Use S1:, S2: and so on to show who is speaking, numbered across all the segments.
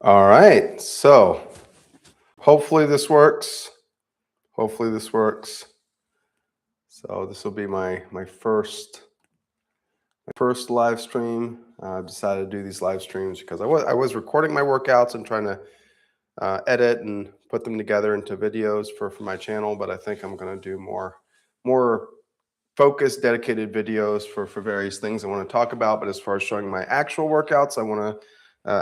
S1: All right, so hopefully this works. Hopefully this works. So this will be my first live stream. I've decided to do these live streams because I was recording my workouts and trying to edit and put them together into videos for my channel. But I think I'm going to do more focused, dedicated videos for various things I want to talk about. But as far as showing my actual workouts, I want to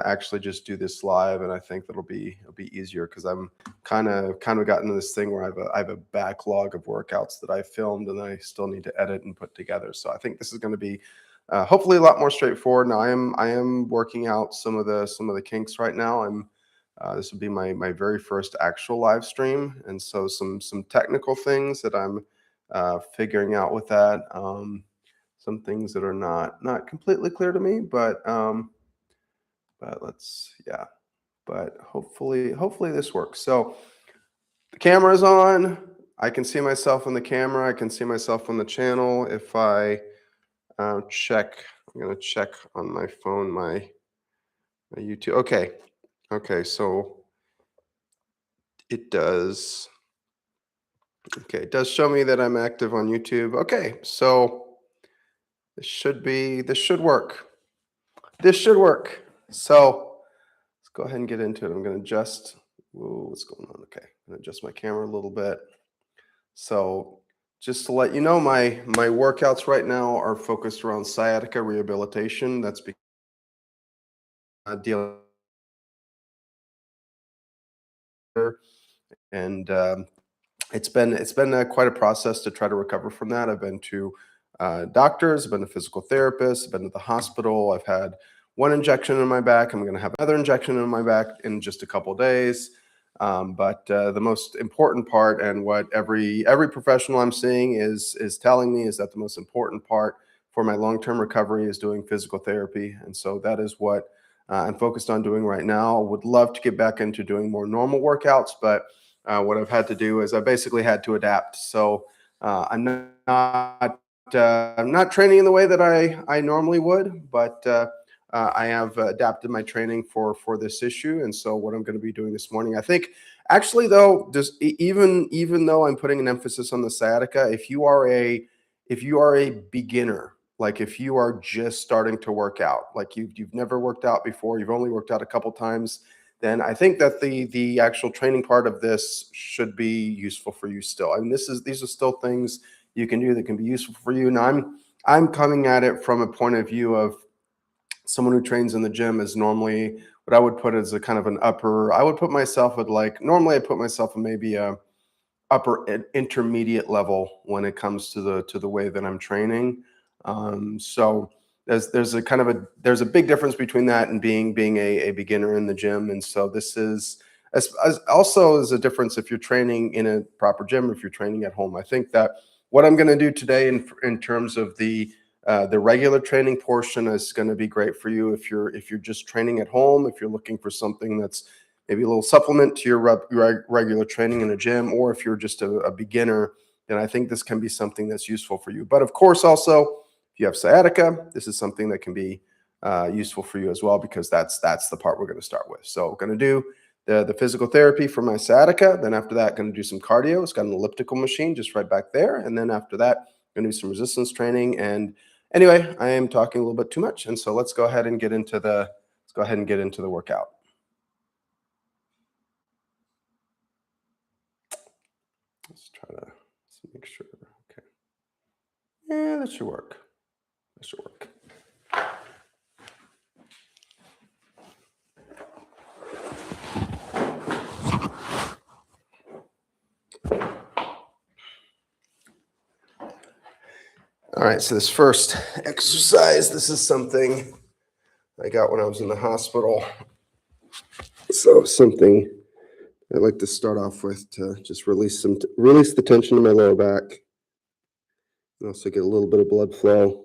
S1: actually just do this live, and I think it'll be easier because I'm kind of gotten to this thing where I have a backlog of workouts that I filmed and I still need to edit and put together. So I think this is going to be hopefully a lot more straightforward. Now I am working out some of the kinks right now. This will be my very first actual live stream, and so some technical things that I'm figuring out with that. Some things that are not completely clear to me, but yeah. But hopefully this works. So the camera is on. I can see myself in the camera. I can see myself on the channel. If I check, I'm gonna check on my phone my YouTube. Okay. So it does. Okay, it does show me that I'm active on YouTube. Okay, so this should work. This should work. So let's go ahead and get into it. I'm going to adjust. Whoa, what's going on? Okay, I'm going to adjust my camera a little bit. So just to let you know, my workouts right now are focused around sciatica rehabilitation. That's because dealing and it's been quite a process to try to recover from that. I've been to doctors, I've been to physical therapists, I've been to the hospital. I've had one injection in my back. I'm going to have another injection in my back in just a couple days. But the most important part, and what every professional I'm seeing is telling me, is that the most important part for my long-term recovery is doing physical therapy. And so that is what I'm focused on doing right now. Would love to get back into doing more normal workouts, but what I've had to do is I basically had to adapt. So I'm not training in the way that I normally would, but I have adapted my training for this issue. And so what I'm going to be doing this morning, I think, actually though, just even though I'm putting an emphasis on the sciatica, if you are a beginner, like if you are just starting to work out, like you've never worked out before, you've only worked out a couple times, then I think that the actual training part of this should be useful for you still. I mean, these are still things you can do that can be useful for you. Now I'm coming at it from a point of view of someone who trains in the gym. Is normally what I would put as a kind of an upper. I would put myself at, like, normally I put myself at maybe a upper intermediate level when it comes to the way that I'm training. So there's a kind of there's a big difference between that and being a beginner in the gym. And so this is as also is a difference if you're training in a proper gym or if you're training at home. I think that what I'm going to do today in terms of the regular training portion is going to be great for you if you're just training at home, if you're looking for something that's maybe a little supplement to your regular training in a gym, or if you're just a beginner, then I think this can be something that's useful for you. But of course, also, if you have sciatica, this is something that can be useful for you as well, because that's the part we're going to start with. So we're going to do the physical therapy for my sciatica. Then after that, going to do some cardio. It's got an elliptical machine just right back there. And then after that, going to do some resistance training. And anyway, I am talking a little bit too much, and so let's go ahead and get into the workout. Let's try to make sure. Okay. Yeah, that should work. That should work. All right, so this first exercise, this is something I got when I was in the hospital. So something I like to start off with to just release the tension in my lower back, and also get a little bit of blood flow.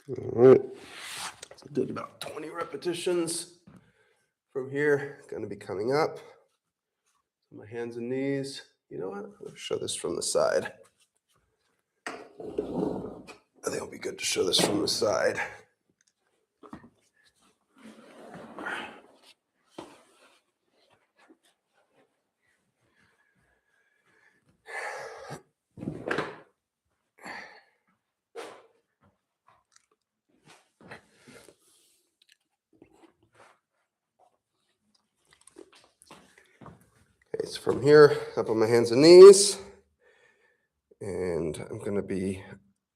S1: All right. So did about 20 repetitions. From here, going to be coming up. My hands and knees. You know what? I'll show this from the side. I think it'll be good to show this from the side. Okay, so from here, up on my hands and knees, and I'm going to be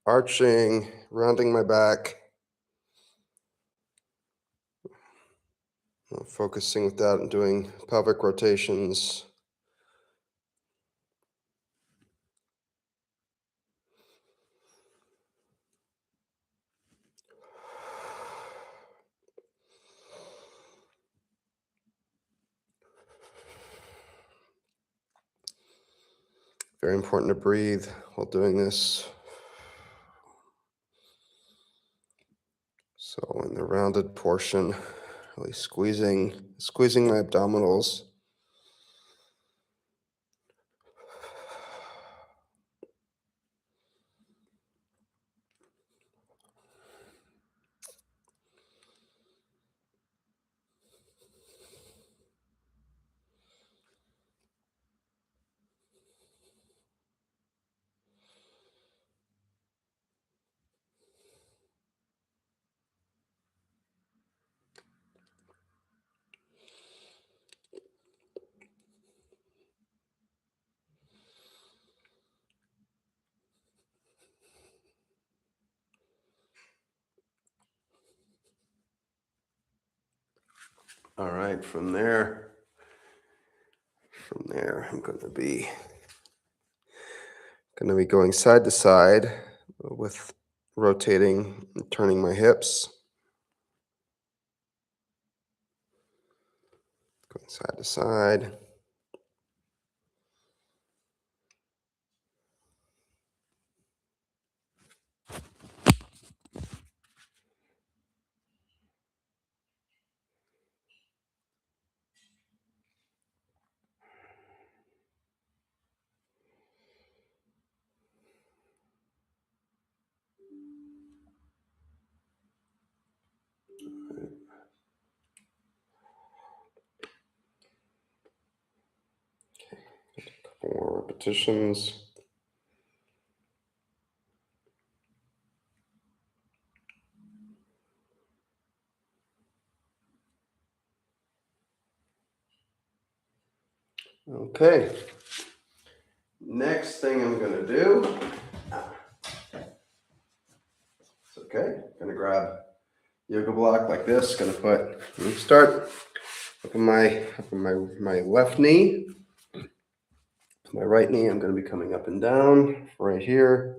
S1: arching, rounding my back, focusing with that and doing pelvic rotations. Very important to breathe while doing this. So in the rounded portion, really squeezing my abdominals. All right, from there, I'm going to be going side to side with rotating and turning my hips. Going side to side. Couple more repetitions. Okay. Next thing I'm going to do, it's okay. I'm going to grab yoga block like this. Going to start up on my left knee. My right knee, I'm going to be coming up and down right here.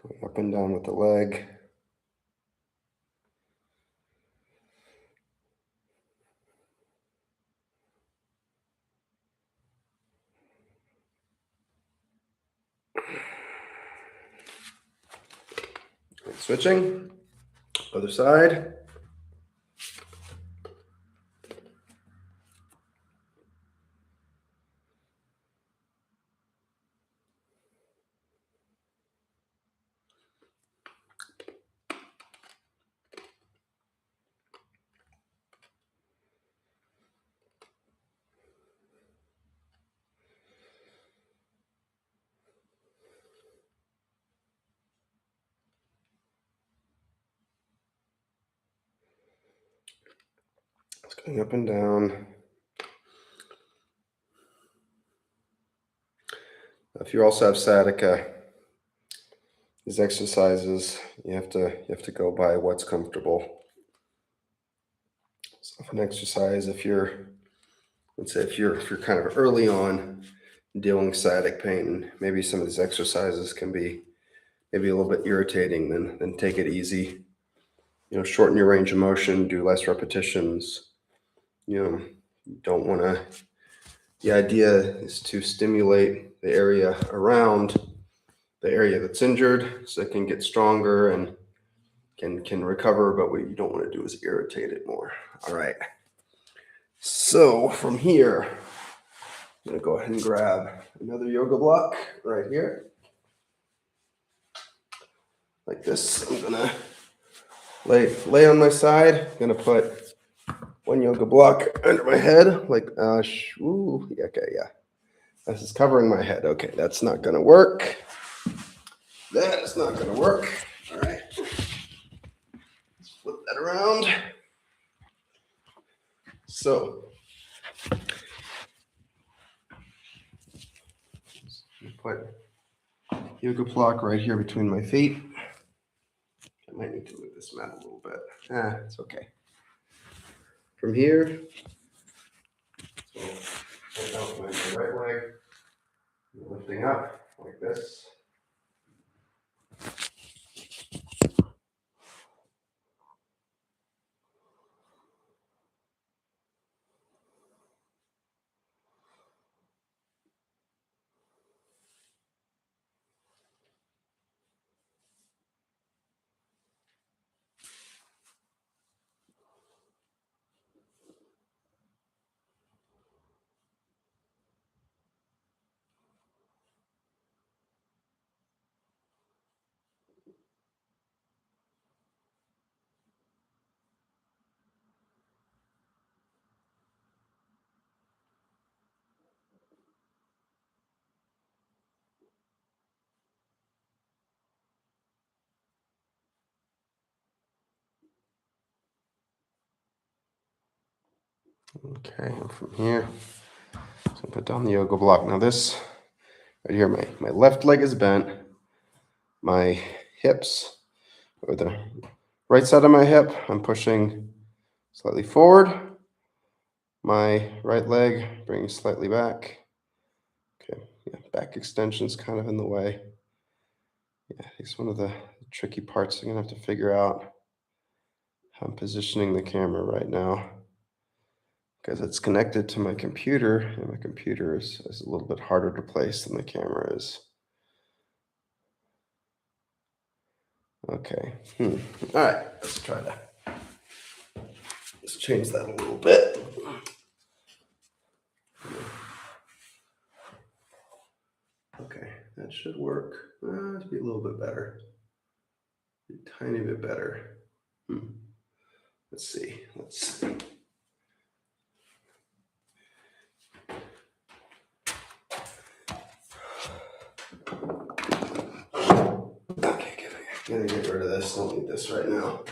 S1: Going up and down with the leg. Switching, other side. It's going up and down. If you also have sciatica, these exercises, you have to go by what's comfortable. So if an exercise, let's say if you're kind of early on dealing with sciatic pain, maybe some of these exercises can be maybe a little bit irritating, then take it easy. Shorten your range of motion, do less repetitions. You don't want to, the idea is to stimulate the area around the area that's injured so it can get stronger and can recover, but what you don't want to do is irritate it more. All right. So from here, I'm going to go ahead and grab another yoga block right here. Like this. I'm going to lay on my side. I'm going to put one yoga block under my head. Like, okay, yeah. This is covering my head. Okay, that's not going to work. That is not going to work. All right. Let's flip that around. So, put yoga block right here between my feet. I might need to move this mat a little bit. It's okay. From here, so out my right leg, lifting up like this. Okay, and from here, so put down the yoga block. Now this right here, my left leg is bent. My hips, or the right side of my hip, I'm pushing slightly forward. My right leg bringing slightly back. Okay, yeah, back extension's kind of in the way. Yeah, it's one of the tricky parts I'm gonna have to figure out how I'm positioning the camera right now, because it's connected to my computer, and my computer is a little bit harder to place than the camera is. Okay. All right, let's change that a little bit. Okay, that should work. To be a little bit better. A tiny bit better. Let's see. Okay, gonna get rid of this. Don't need this right now.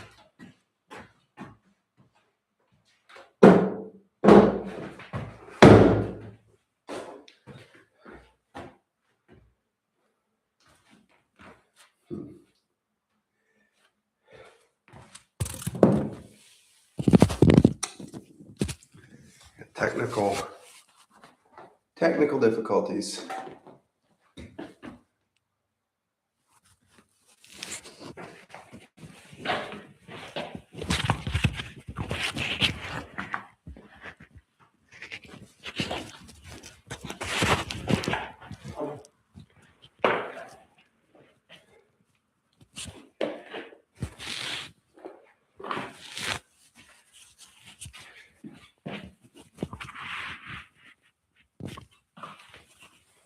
S1: Technical difficulties.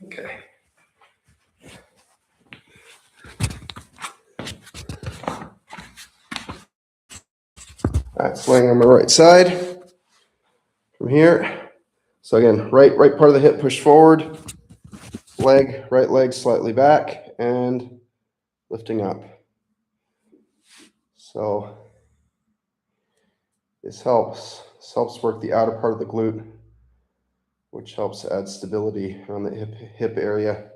S1: Okay. All right, laying on my right side from here. So again, right part of the hip push forward, right leg slightly back, and lifting up. So this helps work the outer part of the glute, which helps add stability on the hip area.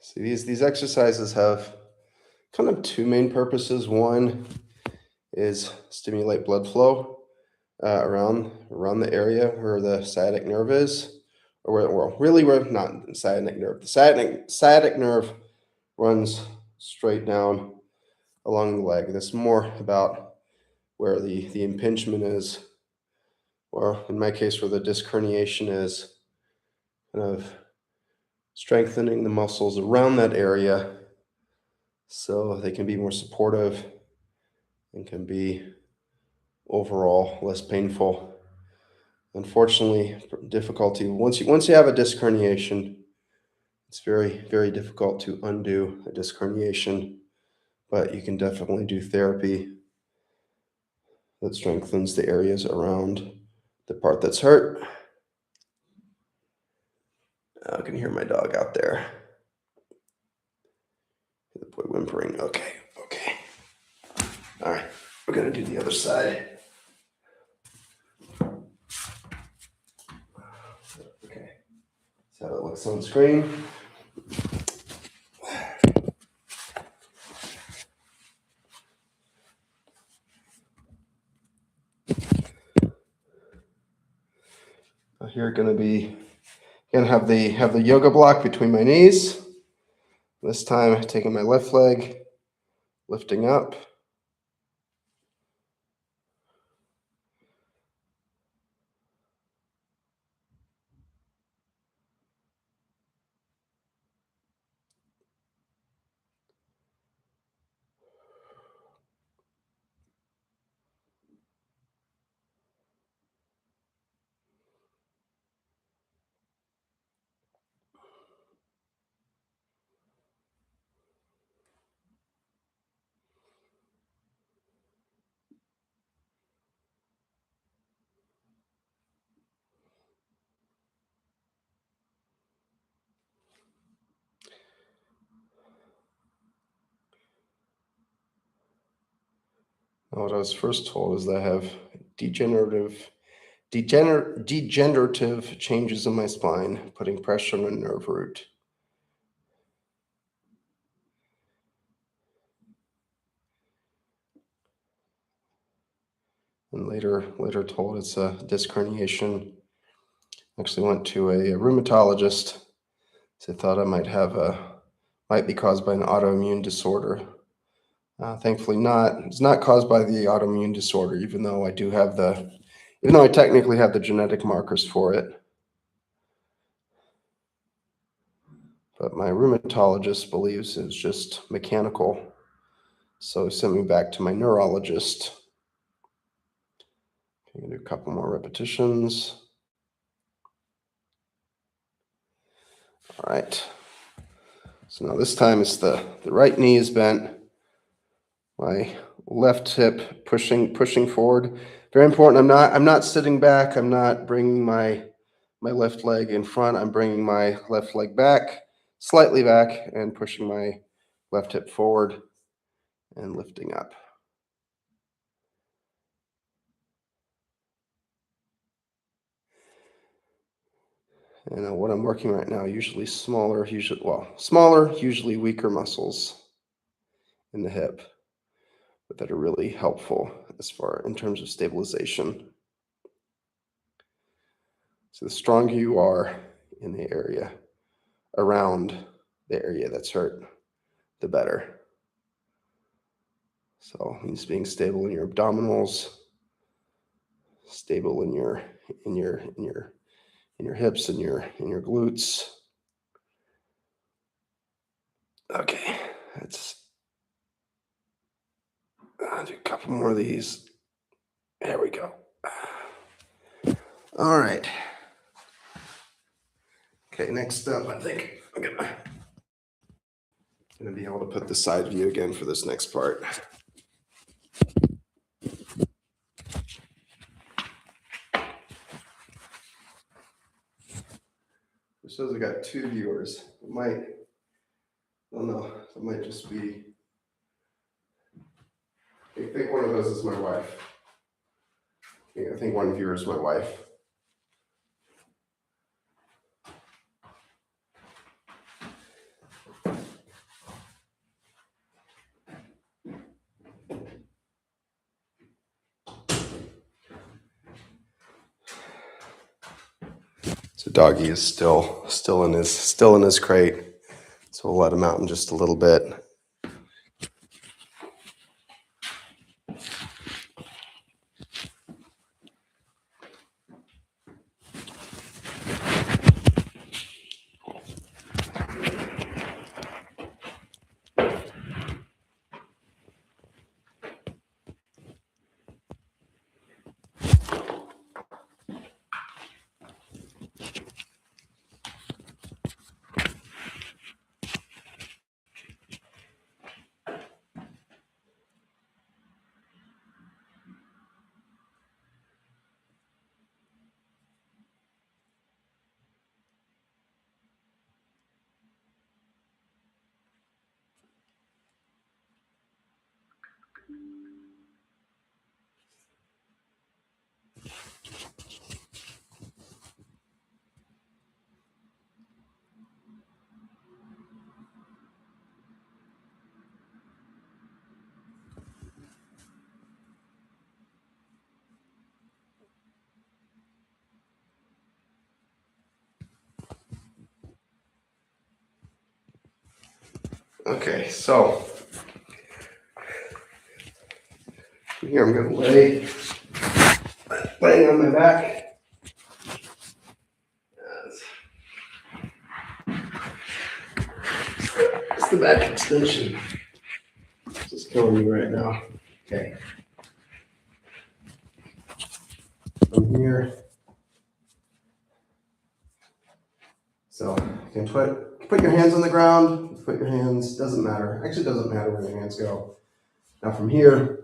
S1: See, these exercises have kind of two main purposes. One is stimulate blood flow around the area where the sciatic nerve is, or where not the sciatic nerve. The sciatic nerve runs straight down along the leg. That's more about where the impingement is, or in my case, where the disc herniation is, kind of strengthening the muscles around that area so they can be more supportive and can be overall less painful. Unfortunately, difficulty once you have a disc herniation, it's very difficult to undo a disc herniation, but you can definitely do therapy that strengthens the areas around the part that's hurt. I can hear my dog out there. The boy whimpering. Okay. All right, we're gonna do the other side. Okay, that's how it looks on screen. Here, gonna have the yoga block between my knees. This time, taking my left leg, lifting up. Now, what I was first told is that I have degenerative changes in my spine, putting pressure on a nerve root. And later told it's a disc herniation. Actually went to a rheumatologist. So I thought I might be caused by an autoimmune disorder. Thankfully not. It's not caused by the autoimmune disorder, even though I technically have the genetic markers for it. But my rheumatologist believes it's just mechanical. So he sent me back to my neurologist. I'm gonna do a couple more repetitions. All right. So now this time it's the right knee is bent. My left hip pushing forward. Very important. I'm not sitting back. I'm not bringing my left leg in front. I'm bringing my left leg back, slightly back, and pushing my left hip forward and lifting up. And what I'm working right now, usually smaller, usually weaker muscles in the hip, but that are really helpful in terms of stabilization. So the stronger you are in the area around the area that's hurt, the better. So it means being stable in your abdominals, stable in your hips and your glutes. Okay, I'll do a couple more of these. There we go. All right. Okay, next up, I think I'm gonna be able to put the side view again for this next part. It shows I got two viewers. I don't know, it might just be, I think one of those is my wife. I think one viewer is my wife. So doggy is still in his crate. So we'll let him out in just a little bit. Okay, so here I'm going to laying on my back. It's the back extension. This is killing me right now. Okay. From here. So you can put your hands on the ground, put your hands, doesn't matter. Actually, it doesn't matter where your hands go. Now from here,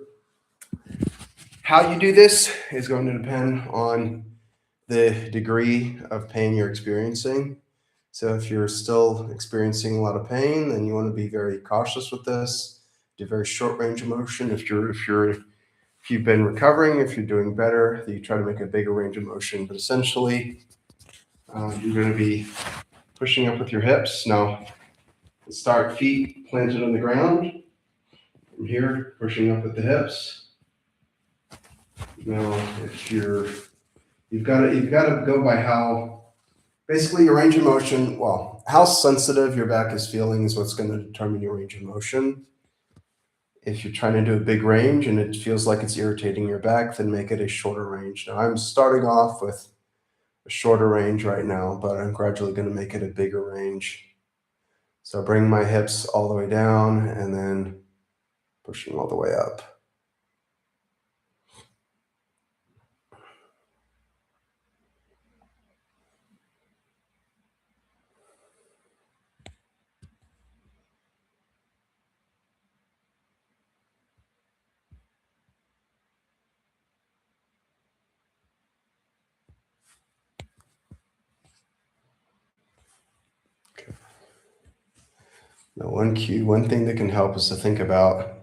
S1: how you do this is going to depend on the degree of pain you're experiencing. So if you're still experiencing a lot of pain, then you want to be very cautious with this. Do very short range of motion. If you've been recovering, if you're doing better, then you try to make a bigger range of motion. But essentially, you're going to be pushing up with your hips. Now, start feet planted on the ground. From here, pushing up with the hips. Now, if you've got to go by how basically your range of motion. Well, how sensitive your back is feeling is what's going to determine your range of motion. If you're trying to do a big range and it feels like it's irritating your back, then make it a shorter range. Now, I'm starting off with a shorter range right now, but I'm gradually going to make it a bigger range. So bring my hips all the way down and then pushing all the way up. Now, one thing that can help is to think about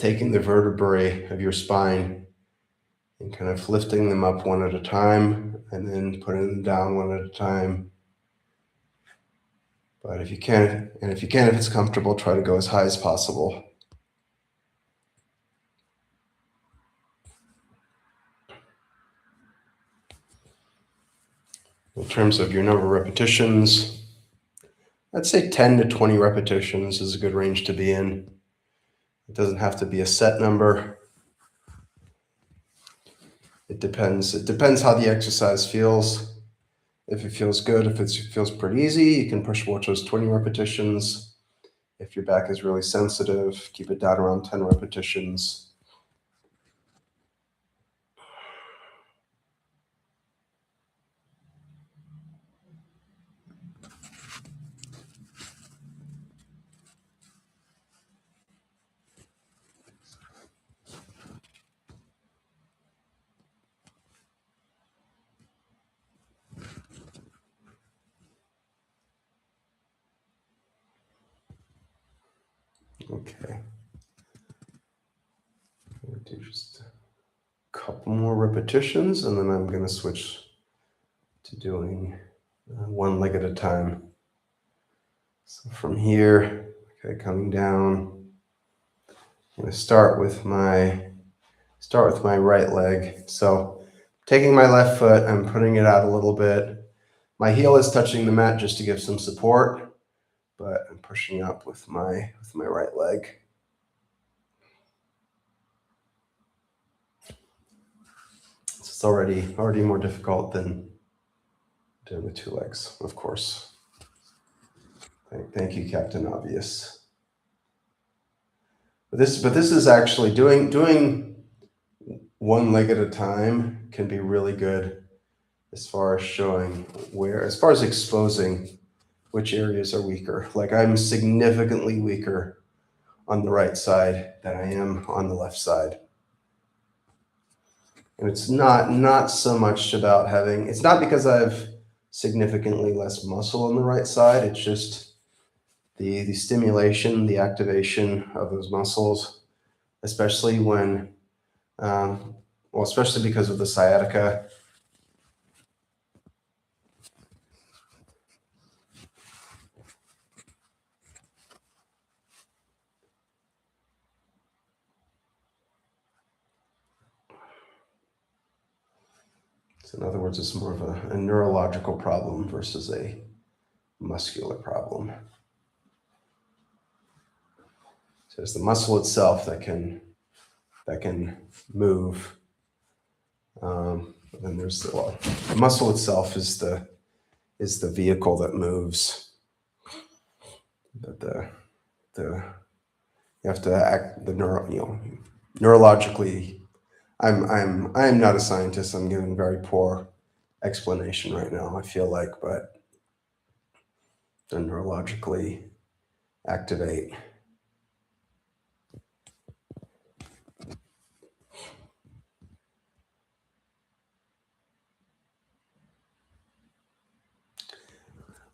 S1: taking the vertebrae of your spine and kind of lifting them up one at a time and then putting them down one at a time. But if you can, if it's comfortable, try to go as high as possible. In terms of your number of repetitions, I'd say 10 to 20 repetitions is a good range to be in. It doesn't have to be a set number. It depends. It depends how the exercise feels. If it feels good, if it feels pretty easy, you can push more towards 20 repetitions. If your back is really sensitive, keep it down around 10 repetitions. Okay. I'll do just a couple couple more repetitions, and then I'm going to switch to doing one leg at a time. So from here, okay, coming down, I'm going to start with my right leg. So taking my left foot, I'm putting it out a little bit. My heel is touching the mat just to give some support, but I'm pushing up with my right leg. It's already more difficult than doing the two legs, of course. Thank you, Captain Obvious. But this is actually doing one leg at a time can be really good as far as showing as far as exposing which areas are weaker. Like I'm significantly weaker on the right side than I am on the left side. And it's not so much about it's not because I've significantly less muscle on the right side. It's just the stimulation, the activation of those muscles, especially when, especially because of the sciatica. So in other words, it's more of a neurological problem versus a muscular problem. So it's the muscle itself that can move. And then there's the muscle itself is the vehicle that moves. But you have to act neurologically. I'm not a scientist. I'm giving very poor explanation right now, I feel like, but to neurologically activate.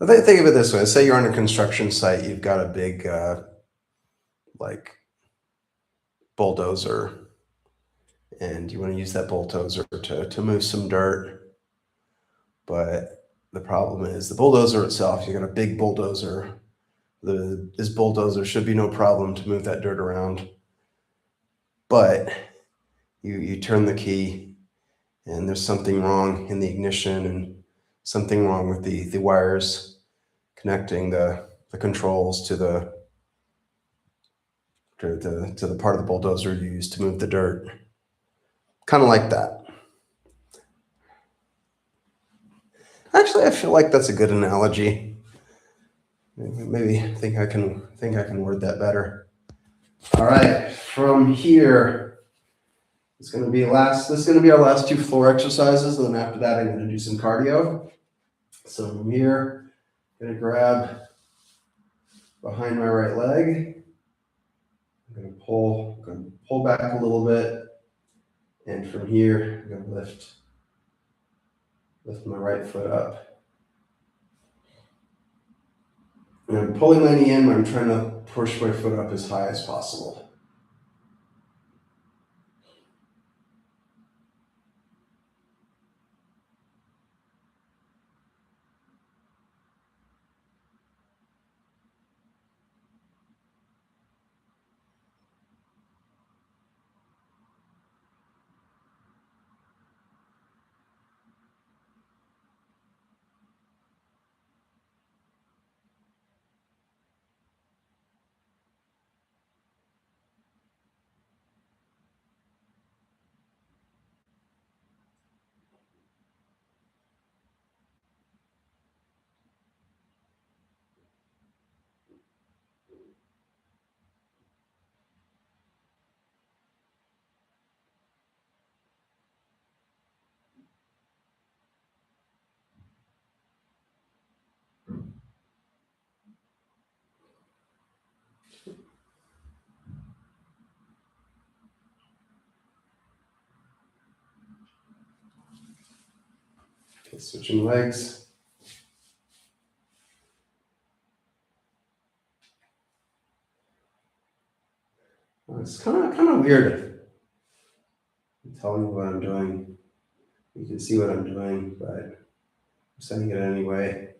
S1: Think of it this way. Say you're on a construction site. You've got a big, like, bulldozer, and you want to use that bulldozer to move some dirt. But the problem is the bulldozer itself, you got a big bulldozer. This bulldozer should be no problem to move that dirt around. But you turn the key and there's something wrong in the ignition and something wrong with the wires connecting the controls to the part of the bulldozer you use to move the dirt. Kind of like that. Actually, I feel like that's a good analogy. Maybe think I can word that better. All right, from here, this is going to be our last two floor exercises, and then after that, I'm going to do some cardio. So from here, I'm going to grab behind my right leg. I'm going to pull back a little bit, and from here, I'm going to lift my right foot up. And I'm pulling my knee in, but I'm trying to push my foot up as high as possible. Okay, switching legs. It's kind of weird. tell me what I'm doing. You can see what I'm doing, but I'm sending it anyway.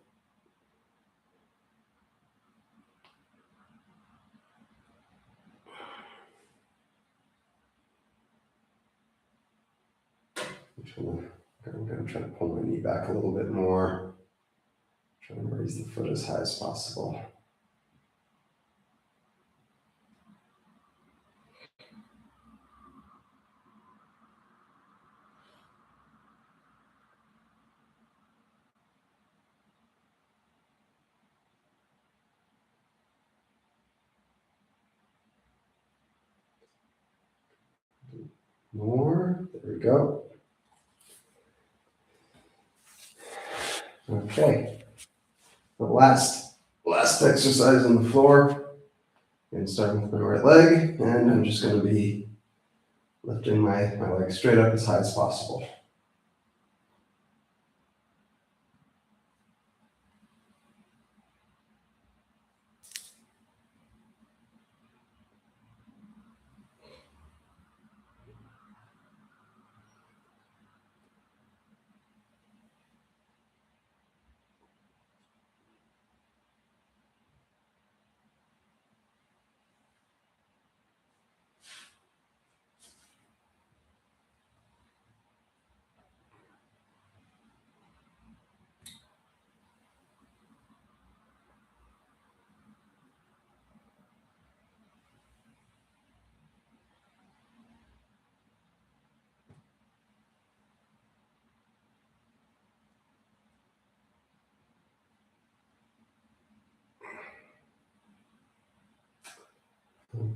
S1: I'm going to try to pull my knee back a little bit more. Try to raise the foot as high as possible. More. There we go. Okay. The last exercise on the floor. And starting with my right leg, and I'm just going to be lifting my leg straight up as high as possible.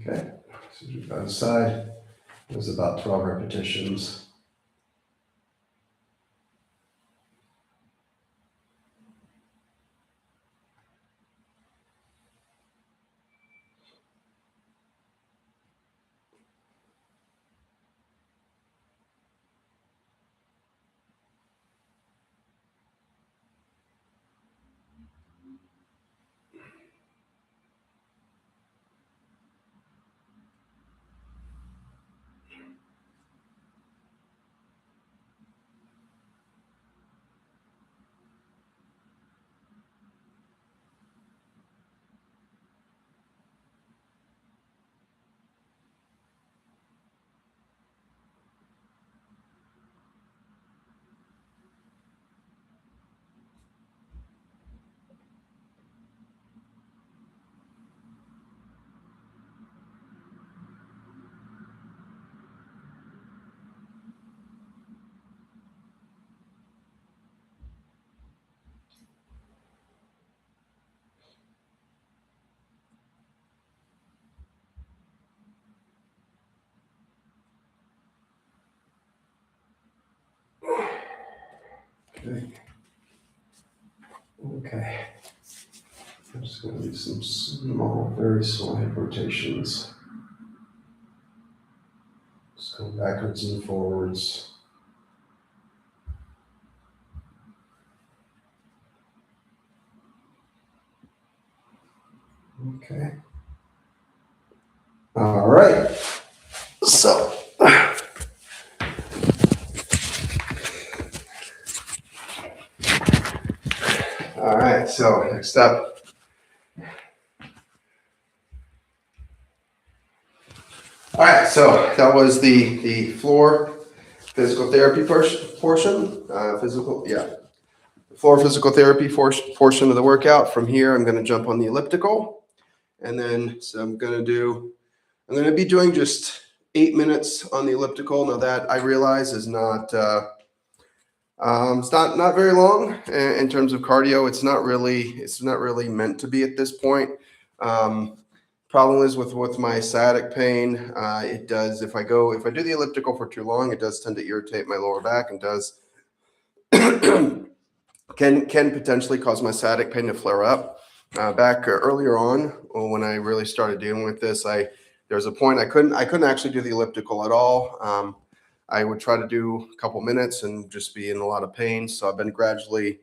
S1: Okay, so to the other side, it was about 12 repetitions. Okay. Okay. I'm just going to do some small, very small hip rotations. Just going backwards and forwards. Okay. All right. So, all right. So next up. All right. So that was the floor physical therapy portion. Floor physical therapy portion of the workout. From here, I'm going to jump on the elliptical, and then so I'm going to be doing just 8 minutes on the elliptical. Now that I realize is not it's not very long in terms of cardio. It's not really meant to be at this point. Problem is with my sciatic pain, it does if I do the elliptical for too long, it does tend to irritate my lower back and does can potentially cause my sciatic pain to flare up. Back earlier on when I really started dealing with this, there was a point I couldn't actually do the elliptical at all. I would try to do a couple minutes and just be in a lot of pain. So I've been gradually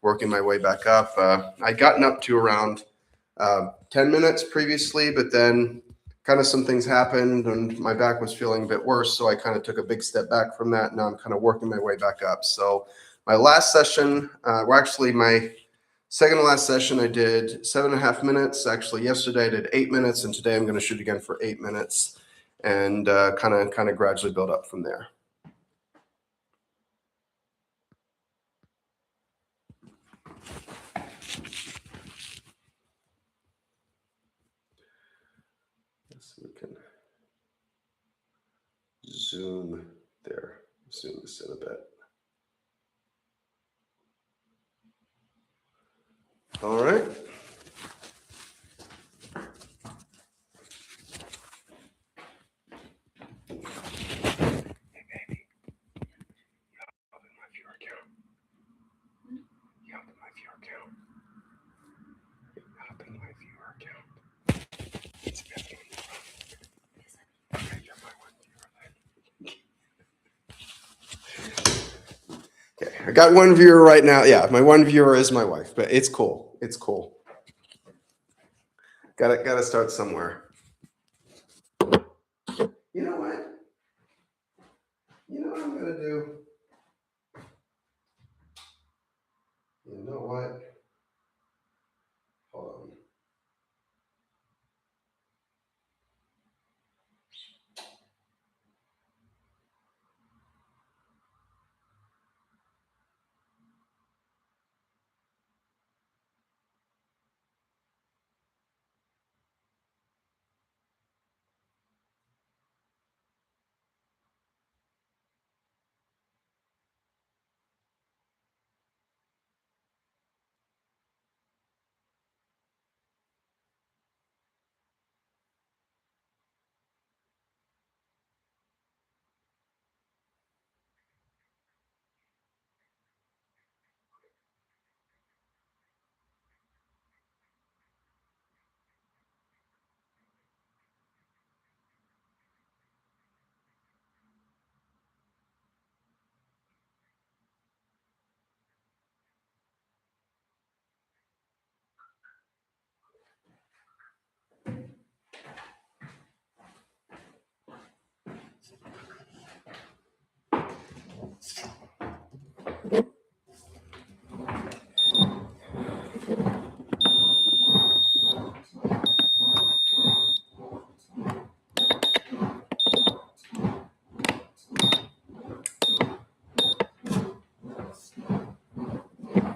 S1: working my way back up. I'd gotten up to around 10 minutes previously, but then kind of some things happened and my back was feeling a bit worse. So I kind of took a big step back from that. Now I'm kind of working my way back up. So my last session, actually my second to last session, I did 7.5 minutes. Actually, yesterday I did 8 minutes, and today I'm going to shoot again for 8 minutes, and kind of gradually build up from there. So we can zoom there, zoom this in a bit. All right. Hey, baby. You open my viewer account. You open my viewer account. You open my viewer account. It's a bit okay, you're my one viewer then. Okay, I got one viewer right now. Yeah, my one viewer is my wife, but it's cool. It's cool. Gotta start somewhere. You know what? You know what I'm gonna do? You know what? Hold on.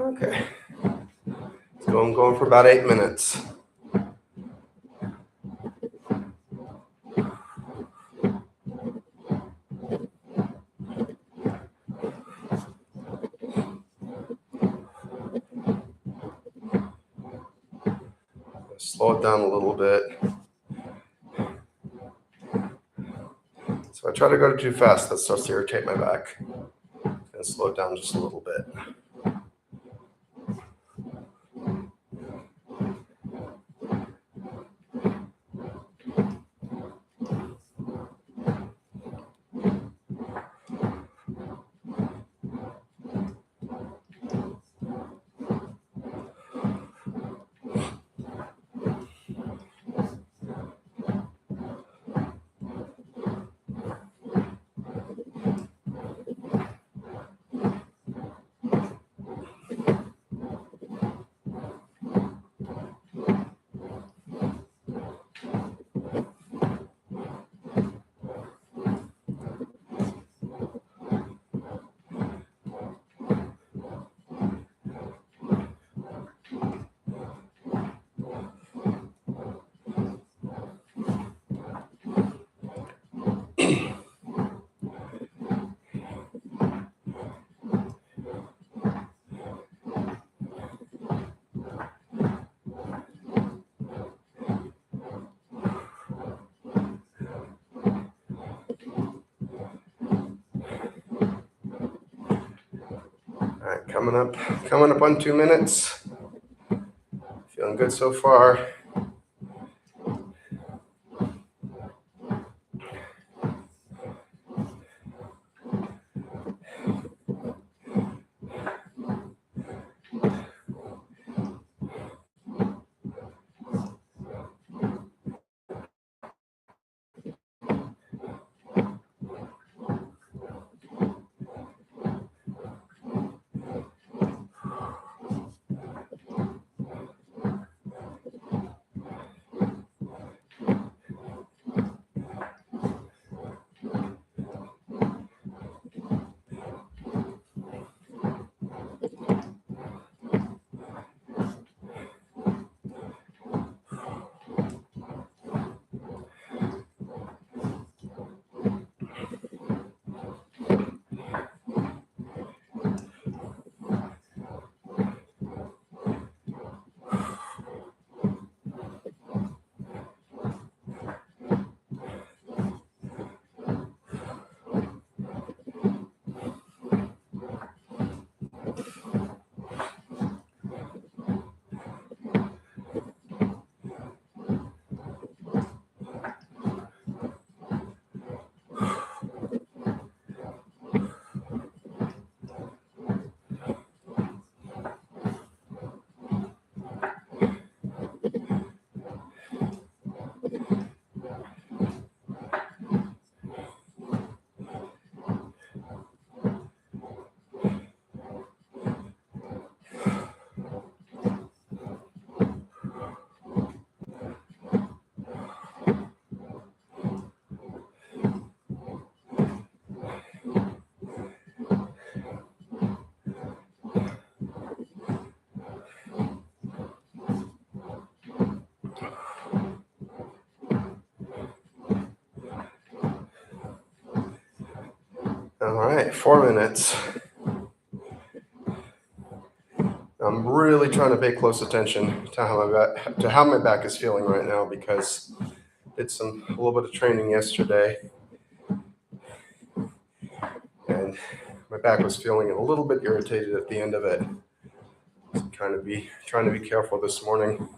S1: Okay. So I'm going for about 8 minutes. Slow it down a little bit. So I try to go too fast, that starts to irritate my back. And slow it down just a little bit. All right, coming up on 2 minutes. Feeling good so far. right, 4 minutes. I'm really trying to pay close attention to how my back is feeling right now, because did a little bit of training yesterday, and my back was feeling a little bit irritated at the end of it. So I'm trying to be careful this morning.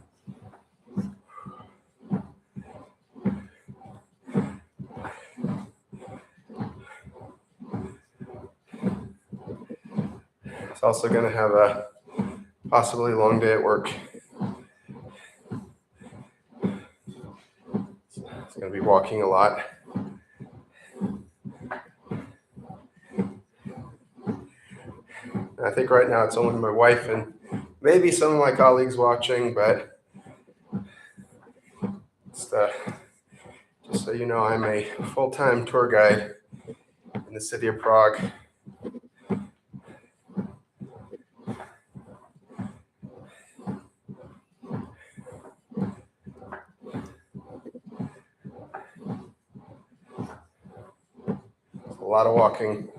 S1: It's also going to have a possibly long day at work. It's going to be walking a lot. I think right now it's only my wife and maybe some of my colleagues watching, but just so you know, I'm a full-time tour guide in the city of Prague. A lot of walking.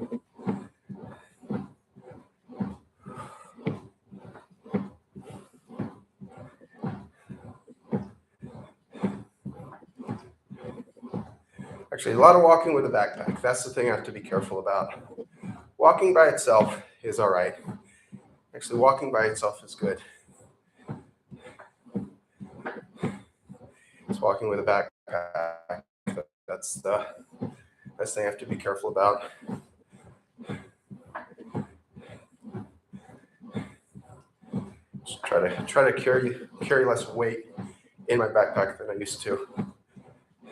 S1: Actually, a lot of walking with a backpack. That's the thing I have to be careful about. Walking by itself is all right. Actually, walking by itself is good. It's walking with a backpack. That's the thing I have to be careful about. Just try to carry less weight in my backpack than I used to.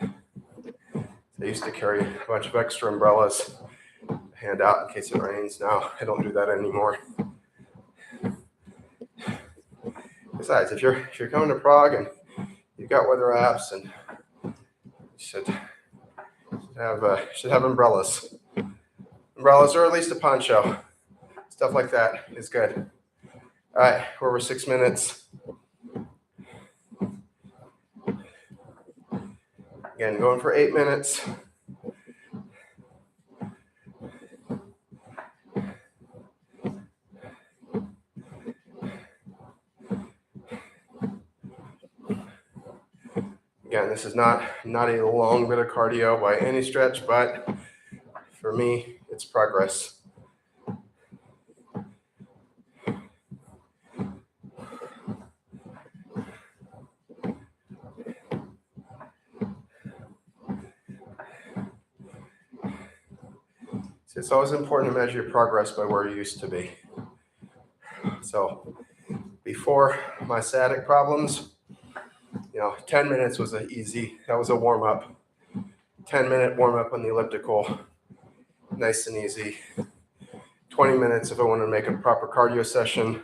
S1: I used to carry a bunch of extra umbrellas to hand out in case it rains. Now I don't do that anymore. Besides, if you're coming to Prague and you've got weather apps, and you should have umbrellas. Umbrellas, or at least a poncho. Stuff like that is good. All right, we're over 6 minutes. Again, going for 8 minutes. Again, this is not a long bit of cardio by any stretch, but for me, it's progress. It's always important to measure your progress by where you used to be. So before my sciatic problems, 10 minutes was that was a warm-up. 10-minute warm-up on the elliptical, nice and easy. 20 minutes if I want to make a proper cardio session,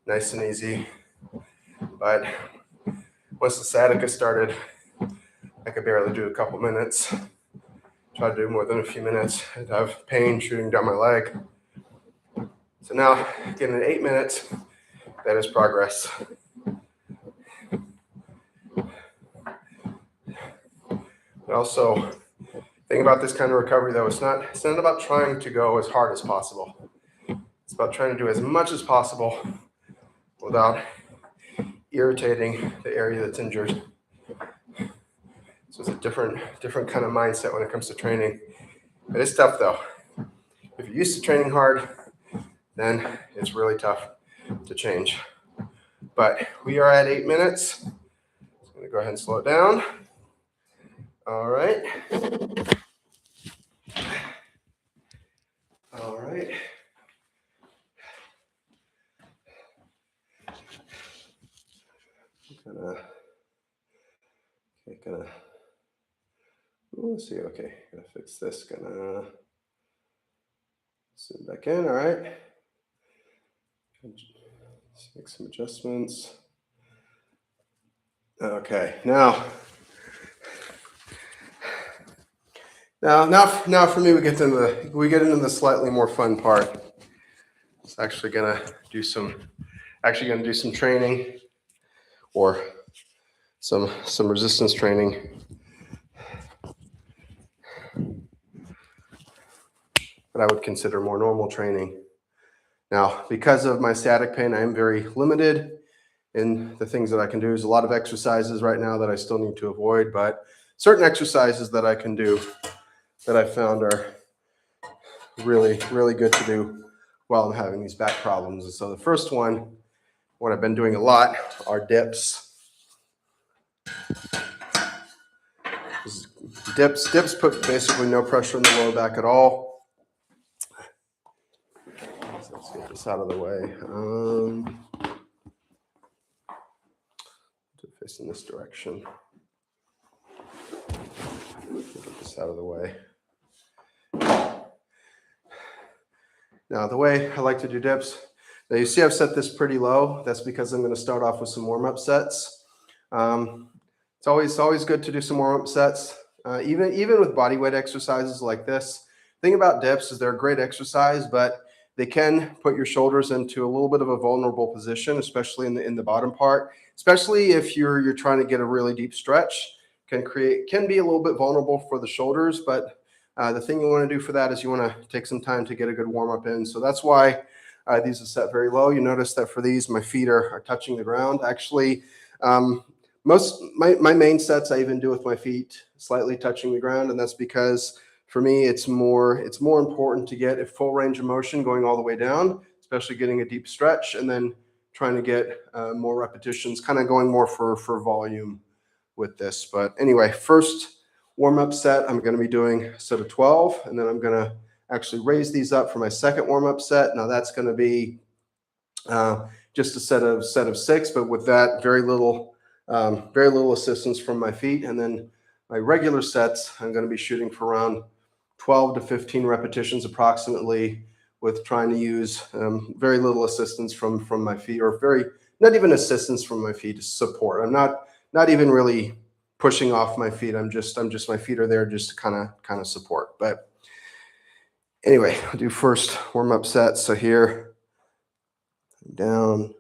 S1: nice and easy. But once the sciatica started, I could barely do a couple minutes. Try to do more than a few minutes. I'd have pain shooting down my leg. So now, getting 8 minutes, that is progress. But also, think about this kind of recovery though, it's not about trying to go as hard as possible. It's about trying to do as much as possible without irritating the area that's injured. So it's a different kind of mindset when it comes to training. It is tough though. If you're used to training hard, then it's really tough to change. But we are at 8 minutes. I'm going to go ahead and slow it down. All right. All right. Let's see. Okay, gonna fix this. Gonna zoom back in. All right. Let's make some adjustments. Okay, now for me, we get into the slightly more fun part. It's actually gonna do some training, or some resistance training. what I would consider more normal training. Now, because of my sciatic pain, I am very limited in the things that I can do. There's a lot of exercises right now that I still need to avoid, but certain exercises that I can do that I found are really, really good to do while I'm having these back problems. And so the first one, what I've been doing a lot, are dips. Dips put basically no pressure on the lower back at all. So let's get this out of the way. Facing this direction. Get this out of the way. Now, the way I like to do dips, now you see I've set this pretty low. That's because I'm going to start off with some warm-up sets. It's always good to do some warm-up sets, even with body weight exercises like this. The thing about dips is they're a great exercise, but they can put your shoulders into a little bit of a vulnerable position, especially in the bottom part. Especially if you're trying to get a really deep stretch, can be a little bit vulnerable for the shoulders. But the thing you want to do for that is you want to take some time to get a good warm-up in. So that's why these are set very low. You notice that for these, my feet are touching the ground. Actually, my main sets I even do with my feet slightly touching the ground, and that's because for me it's more important to get a full range of motion going all the way down, especially getting a deep stretch, and then trying to get more repetitions, kind of going more for volume with this. But anyway, first warm-up set, I'm going to be doing a set of 12, and then I'm going to actually raise these up for my second warm-up set. Now that's going to be just a set of 6, but with that very little assistance from my feet. And then my regular sets, I'm going to be shooting for around 12 to 15 repetitions approximately, with trying to use very little assistance from my feet, or not even assistance from my feet, support. I'm not even really pushing off my feet. I'm just my feet are there just to kind of support. But anyway, I'll do first warm-up set. So here, down.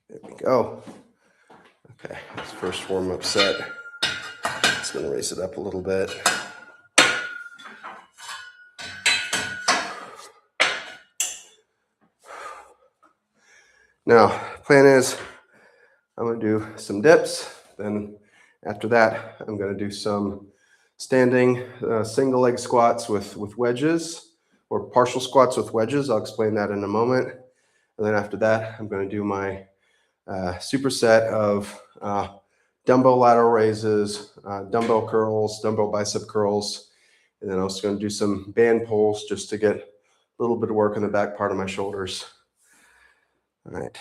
S1: There we go. Okay, this first warm-up set. Just going to raise it up a little bit. Now, plan is I'm going to do some dips. Then after that, I'm going to do some standing single leg squats with wedges, or partial squats with wedges. I'll explain that in a moment. And then after that, I'm going to do my superset of dumbbell lateral raises, dumbbell curls, dumbbell bicep curls, and then I'm also going to do some band pulls just to get a little bit of work in the back part of my shoulders. All right.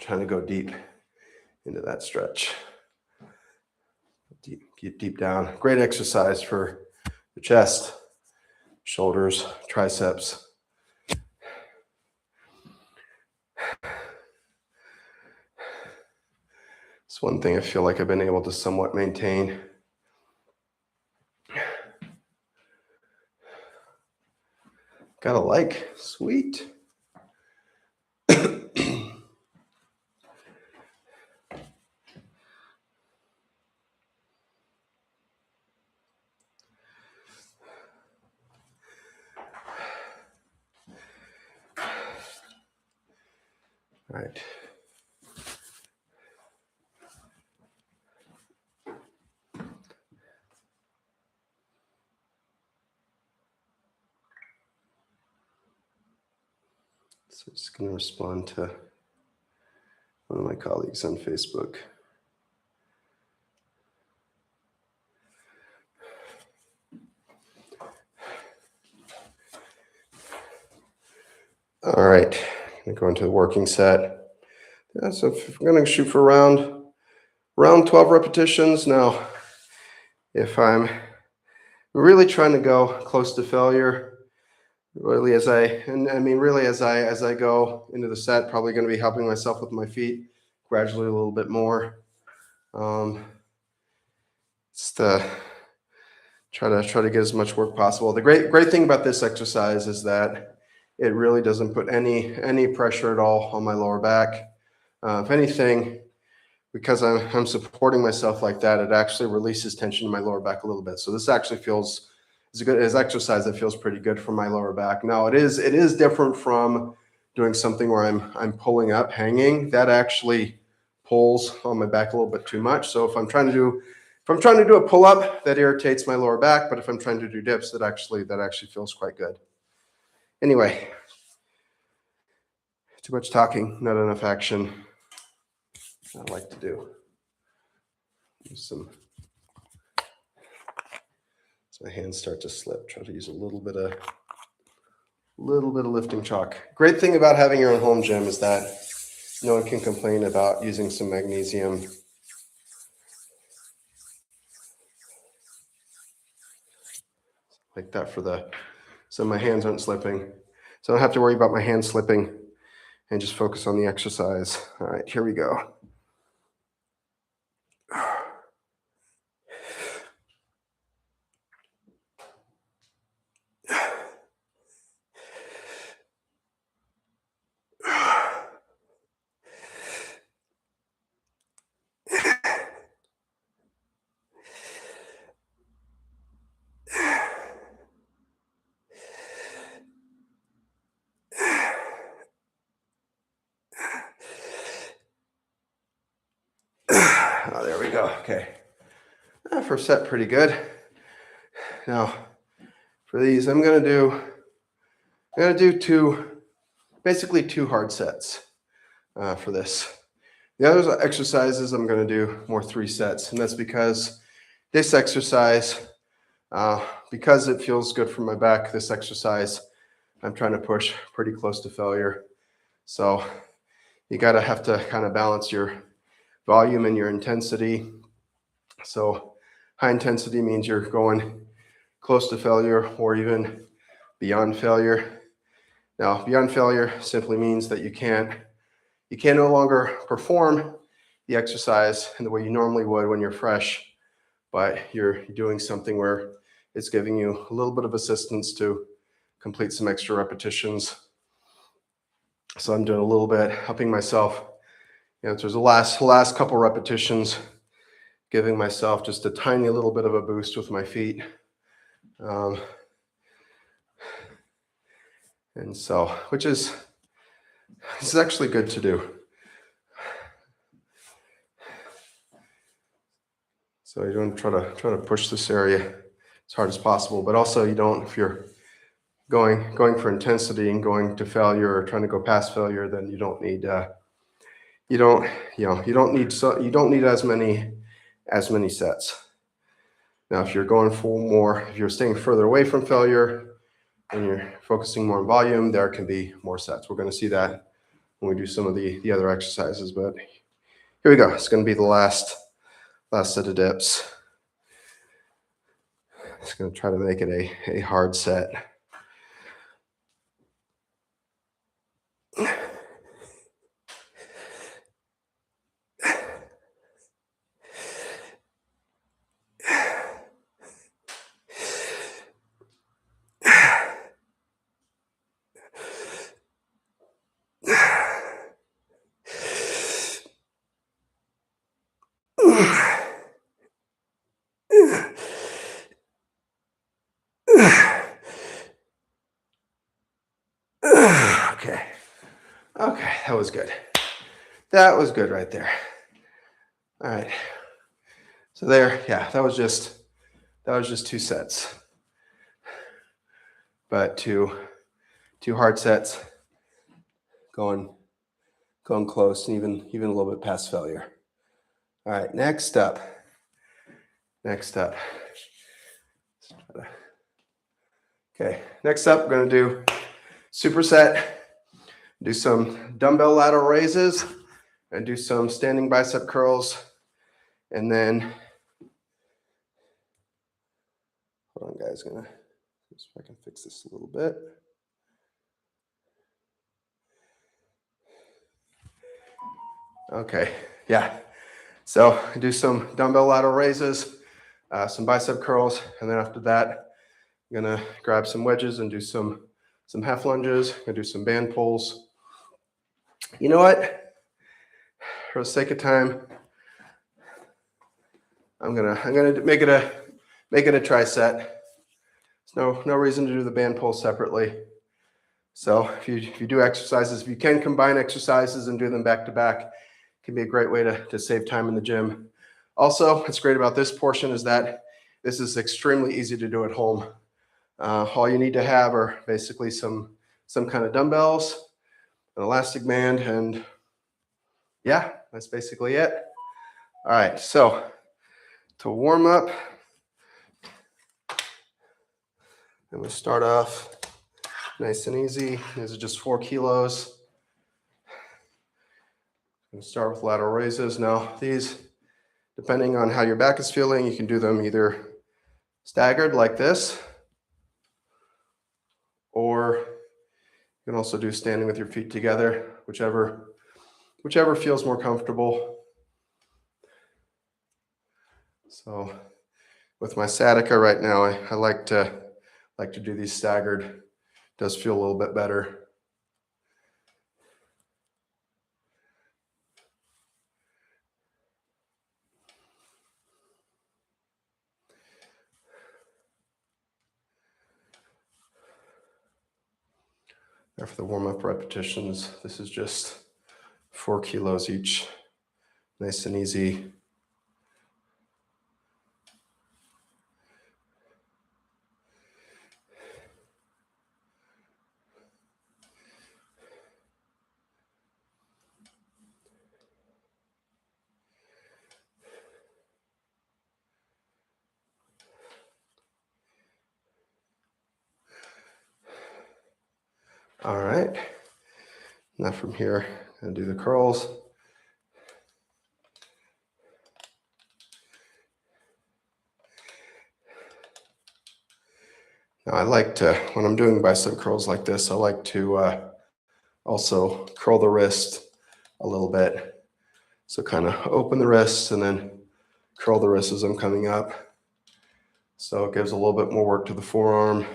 S1: Trying to go deep into that stretch. Get deep down. Great exercise for the chest, shoulders, triceps. It's one thing I feel like I've been able to somewhat maintain. Got a like, sweet. All right. So I'm just going to respond to one of my colleagues on Facebook. All right. And go into the working set. Yeah, so if I'm going to shoot for around 12 repetitions. Now, if I'm really trying to go close to failure, really as I go into the set, probably going to be helping myself with my feet gradually a little bit more. Just try to get as much work possible. The great thing about this exercise is that it really doesn't put any pressure at all on my lower back. If anything, because I'm supporting myself like that, it actually releases tension in my lower back a little bit. So this actually feels is exercise that feels pretty good for my lower back. Now it is different from doing something where I'm pulling up, hanging. That actually pulls on my back a little bit too much. So if I'm trying to do a pull up, that irritates my lower back. But if I'm trying to do dips, that actually feels quite good. Anyway, too much talking, not enough action. I like to do some. So my hands start to slip. Try to use a little bit of lifting chalk. Great thing about having your own home gym is that no one can complain about using some magnesium. Like that so my hands aren't slipping. So I don't have to worry about my hands slipping and just focus on the exercise. All right, here we go. Oh, there we go. Okay. First set, pretty good. Now, for these, I'm gonna do basically two hard sets for this. The other exercises, I'm gonna do more 3 sets, and that's because this exercise, because it feels good for my back, this exercise, I'm trying to push pretty close to failure. So you have to kind of balance your volume and your intensity. So high intensity means you're going close to failure or even beyond failure. Now, beyond failure simply means that you can no longer perform the exercise in the way you normally would when you're fresh, but you're doing something where it's giving you a little bit of assistance to complete some extra repetitions. So I'm doing a little bit, helping myself. There's the last couple repetitions, giving myself just a tiny little bit of a boost with my feet. And so, this is actually good to do. So you don't try to push this area as hard as possible, but also you don't, if you're going for intensity and going to failure or trying to go past failure, then you don't need as many sets. Now, if you're going for more, if you're staying further away from failure and you're focusing more on volume, there can be more sets. We're going to see that when we do some of the other exercises, but here we go. It's going to be the last set of dips. Just going to try to make it a hard set. Okay, that was good. That was good right there. All right. So there, yeah, that was just 2 sets. But two hard sets going close and even a little bit past failure. All right, next up. Okay, next up, we're going to do superset. Do some dumbbell lateral raises and do some standing bicep curls. And then, hold on guys, gonna see if I can fix this a little bit. Okay, yeah. So do some dumbbell lateral raises, some bicep curls, and then after that, I'm gonna grab some wedges and do some half lunges. I'm gonna do some band pulls. You know what? For the sake of time, I'm gonna make it a tri-set. There's no reason to do the band pull separately. So if you do exercises, if you can combine exercises and do them back to back, it can be a great way to save time in the gym. Also, what's great about this portion is that this is extremely easy to do at home. All you need to have are basically some kind of dumbbells, an elastic band, and yeah, that's basically it. All right, so to warm up, I'm gonna start off nice and easy. These are just 4 kilos. I'm gonna start with lateral raises. Now these, depending on how your back is feeling, you can do them either staggered like this, or you can also do standing with your feet together, whichever feels more comfortable. So with my sciatica right now, I like to do these staggered. It does feel a little bit better. Now for the warm-up repetitions, this is just 4 kilos each, nice and easy. All right, now from here, I'm gonna do the curls. Now I like to, when I'm doing bicep curls like this, I like to also curl the wrist a little bit. So kind of open the wrist and then curl the wrist as I'm coming up. So it gives a little bit more work to the forearm.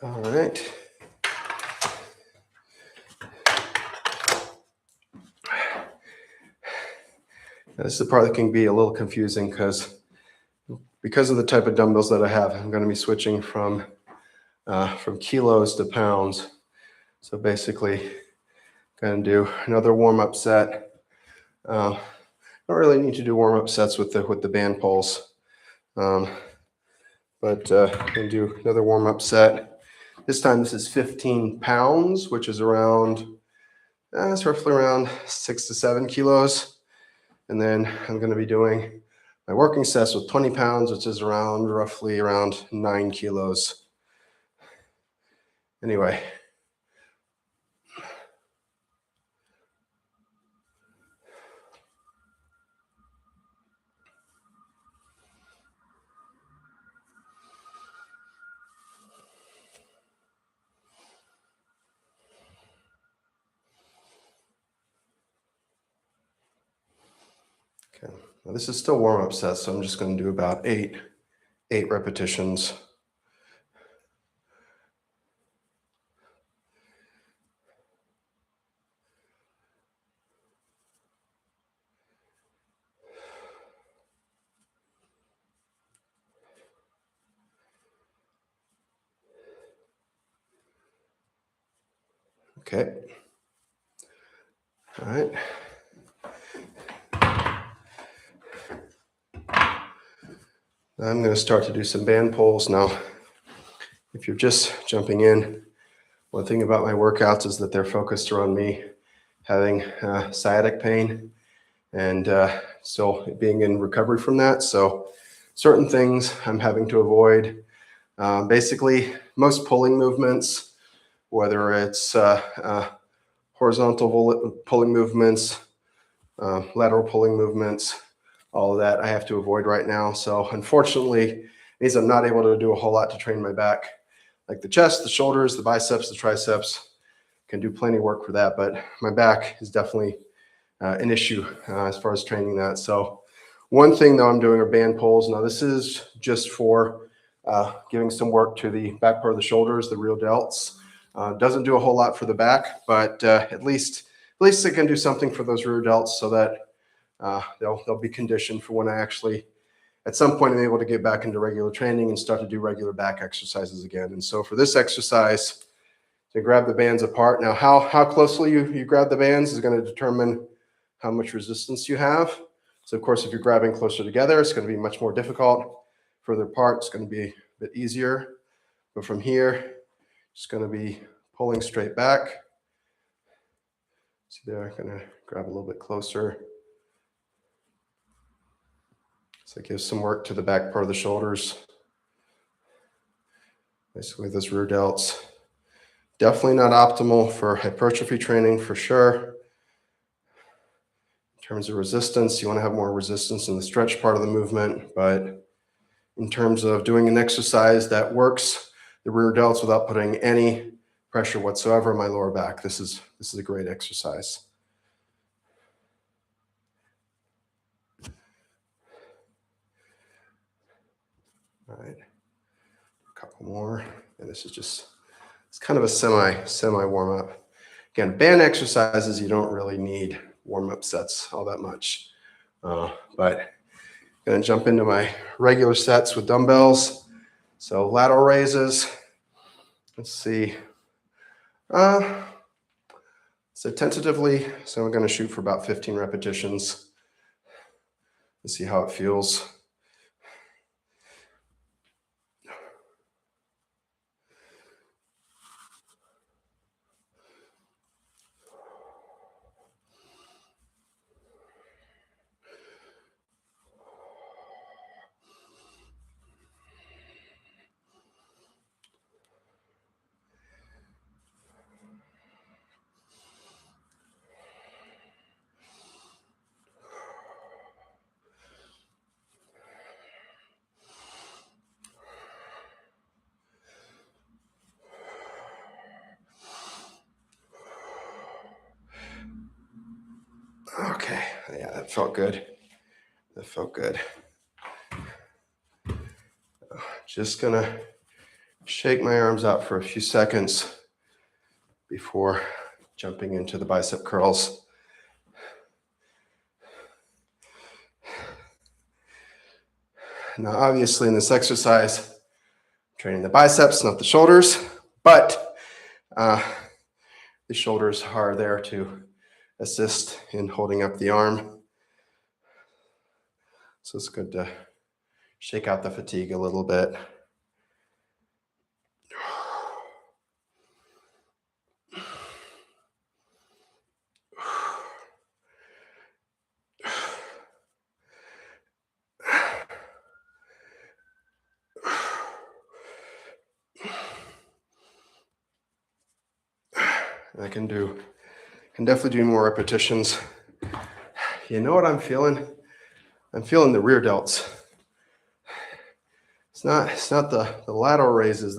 S1: All right. Now, this is the part that can be a little confusing because of the type of dumbbells that I have, I'm going to be switching from kilos to pounds. So basically, going to do another warm-up set. Don't really need to do warm-up sets with the band pulls, but I'm going to do another warm-up set. This time, this is 15 pounds, which is around, it's roughly around 6 to 7 kilos. And then I'm going to be doing my working sets with 20 pounds, which is roughly around 9 kilos. Anyway. Okay, now this is still warm-up sets, so I'm just going to do about eight repetitions. Okay. All right. I'm going to start to do some band pulls now. If you're just jumping in, one thing about my workouts is that they're focused around me having sciatic pain and still being in recovery from that. So certain things I'm having to avoid. Basically, most pulling movements, whether it's horizontal pulling movements, lateral pulling movements, all of that I have to avoid right now. So unfortunately, it means I'm not able to do a whole lot to train my back. Like the chest, the shoulders, the biceps, the triceps, can do plenty of work for that. But my back is definitely an issue as far as training that. So one thing though I'm doing are band pulls. Now this is just for giving some work to the back part of the shoulders, the real delts. Doesn't do a whole lot for the back, but at least it can do something for those rear delts so that they'll be conditioned for when I actually, at some point, I'm able to get back into regular training and start to do regular back exercises again. And so for this exercise, to grab the bands apart. Now, how closely you grab the bands is going to determine how much resistance you have. So of course, if you're grabbing closer together, it's going to be much more difficult. Further apart, it's going to be a bit easier. But from here, it's going to be pulling straight back. See there, I'm going to grab a little bit closer. So it gives some work to the back part of the shoulders. Basically, those rear delts. Definitely not optimal for hypertrophy training for sure. In terms of resistance, you want to have more resistance in the stretch part of the movement, but in terms of doing an exercise that works the rear delts without putting any pressure whatsoever on my lower back, this is a great exercise. All right, a couple more, and this is just, it's kind of a semi warm up. Again, band exercises, you don't really need warm-up sets all that much. But I'm going to jump into my regular sets with dumbbells. So lateral raises. Let's see. So tentatively, so I'm going to shoot for about 15 repetitions and see how it feels. Okay, yeah, that felt good. That felt good. Just gonna shake my arms out for a few seconds before jumping into the bicep curls. Now, obviously in this exercise, I'm training the biceps, not the shoulders, but the shoulders are there to assist in holding up the arm. So it's good to shake out the fatigue a little bit. I can definitely do more repetitions. You know what I'm feeling? I'm feeling the rear delts. It's not the lateral raises it's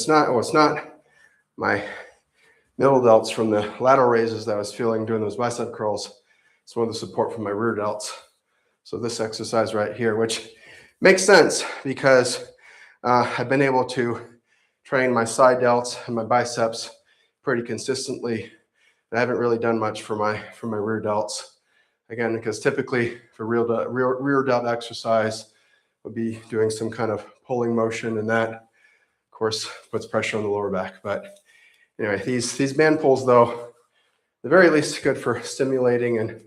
S1: not my middle delts from the lateral raises that I was feeling doing those bicep curls. It's more the support from my rear delts. So this exercise right here, which makes sense because I've been able to train my side delts and my biceps pretty consistently. I haven't really done much for my rear delts. Again, because typically for rear delt exercise, would be doing some kind of pulling motion, and that, of course, puts pressure on the lower back. But Anyway, these band pulls, though, at the very least, good for stimulating and at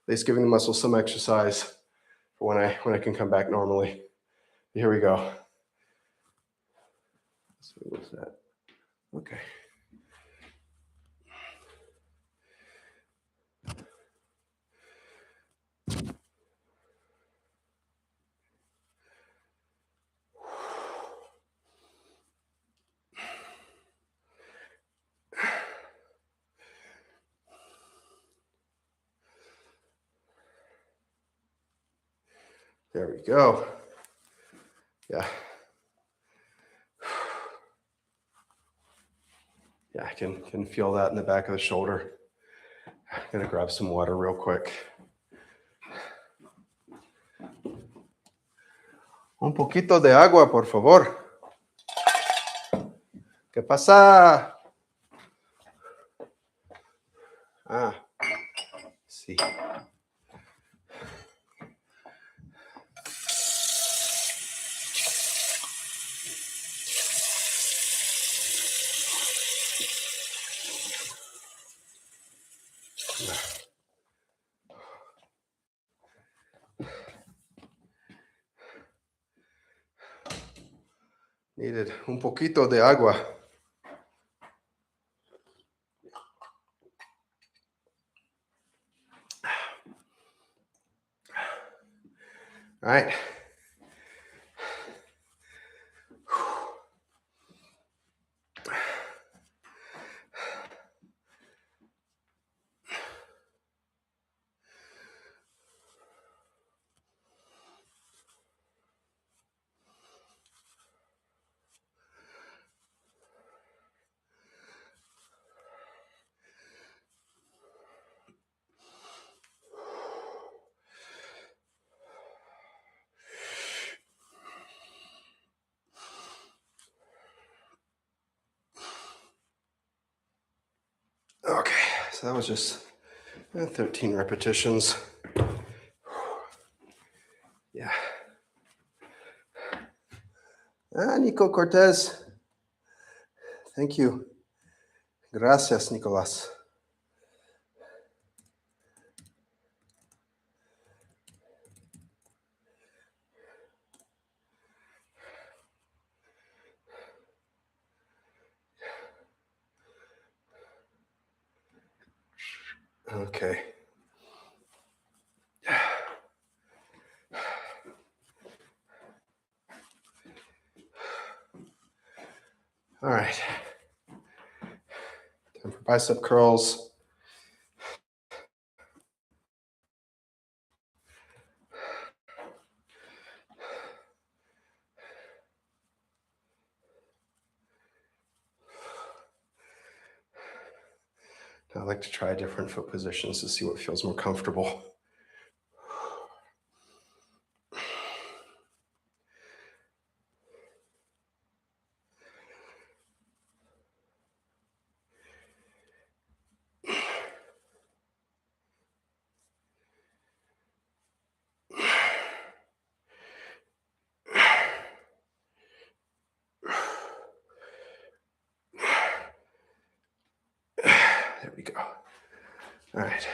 S1: least giving the muscle some exercise for when I can come back normally. Here we go. So what's that? Okay. There we go. Yeah. Yeah, I can feel that in the back of the shoulder. I'm gonna grab some water real quick. Un poquito de agua, por favor. ¿Qué pasa? Ah, sí. Needed un poquito de agua. All right. Okay, so that was just 13 repetitions. Yeah. Nico Cortez. Thank you. Gracias, Nicolas. Okay. All right. Time for bicep curls. I like to try different foot positions to see what feels more comfortable. There we go. All right.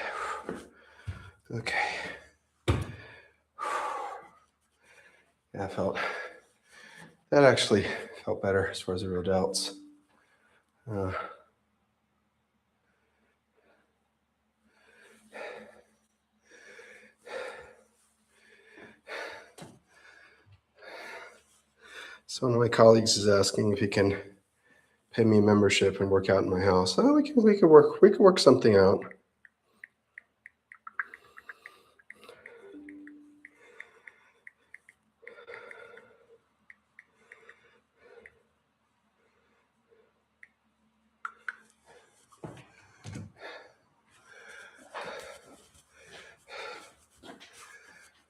S1: Okay. Yeah, that actually felt better as far as the real delts. So one of my colleagues is asking if he can pay me a membership and work out in my house. Oh, we could work something out.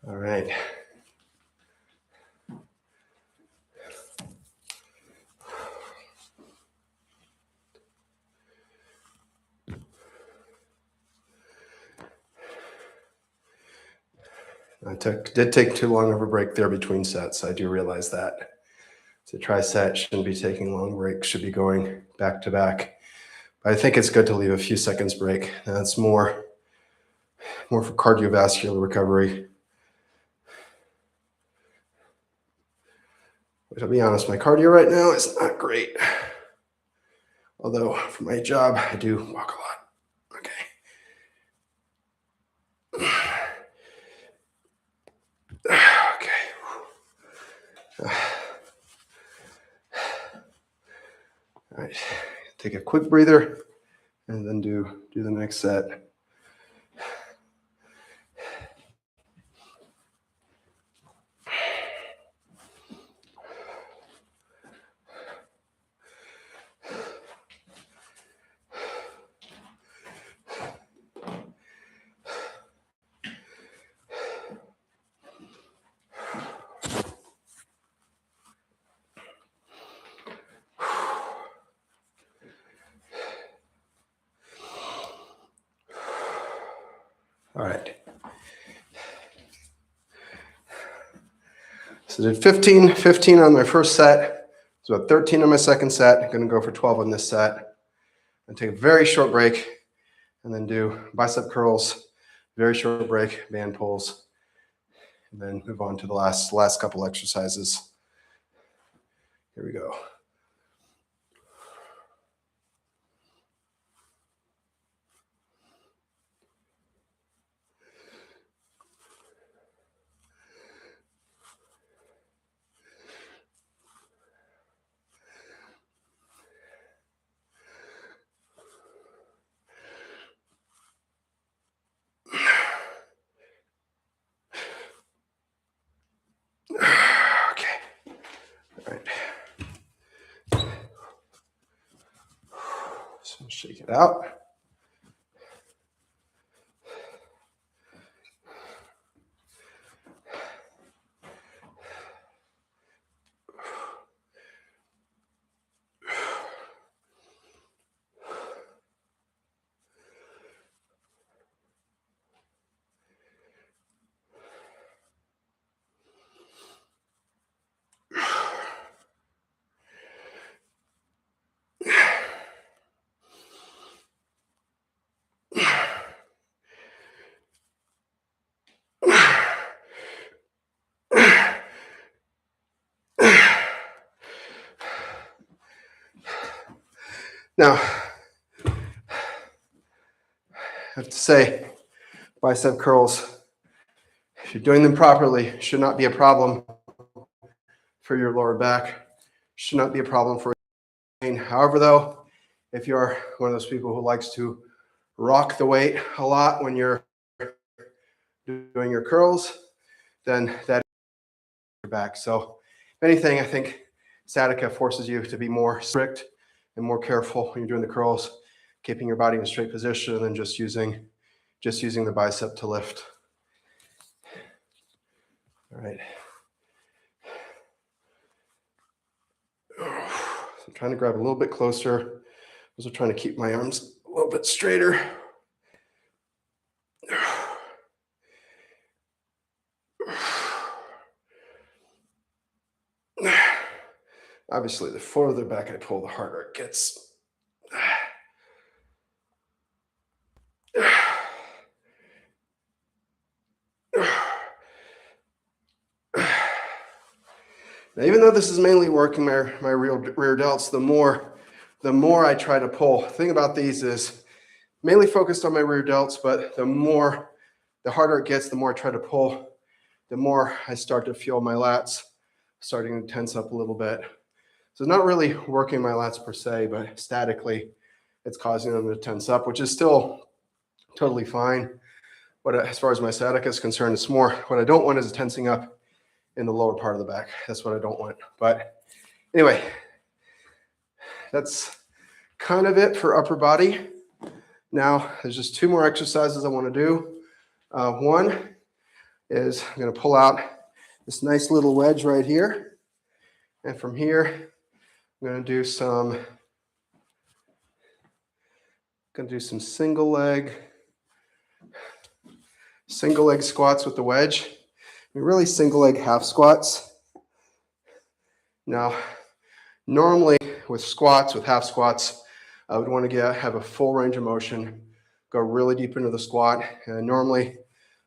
S1: All right. Did take too long of a break there between sets. I do realize that. To try set shouldn't be taking long breaks, should be going back to back. But I think it's good to leave a few seconds break. That's more for cardiovascular recovery. But I'll be honest, my cardio right now is not great. Although for my job, I do walk a lot. Okay. Okay. All right. Take a quick breather and then do the next set. All right. So I did 15 on my first set. So about 13 on my second set. I'm going to go for 12 on this set. And take a very short break and then do bicep curls, very short break, band pulls, and then move on to the last couple exercises. Here we go. So shake it out. Now, I have to say, bicep curls, if you're doing them properly, should not be a problem for your lower back, should not be a problem for your pain. However, though, if you're one of those people who likes to rock the weight a lot when you're doing your curls, then that is your back. So if anything, I think sciatica forces you to be more strict and more careful when you're doing the curls, keeping your body in a straight position and then just using the bicep to lift. All right. So I'm trying to grab a little bit closer. Also trying to keep my arms a little bit straighter. Obviously, the further back I pull, the harder it gets. Now, even though this is mainly working my rear delts, the more I try to pull. The thing about these is mainly focused on my rear delts, but the harder it gets, the more I try to pull, the more I start to feel my lats starting to tense up a little bit. So it's not really working my lats per se, but statically, it's causing them to tense up, which is still totally fine. But as far as my sciatica is concerned, it's more what I don't want is tensing up in the lower part of the back. That's what I don't want. But anyway, that's kind of it for upper body. Now, there's just two more exercises I want to do. One is I'm going to pull out this nice little wedge right here. And from here, I'm going to do some single leg squats with the wedge. Really single leg half squats. Now, normally with half squats, I would want to have a full range of motion, go really deep into the squat. And normally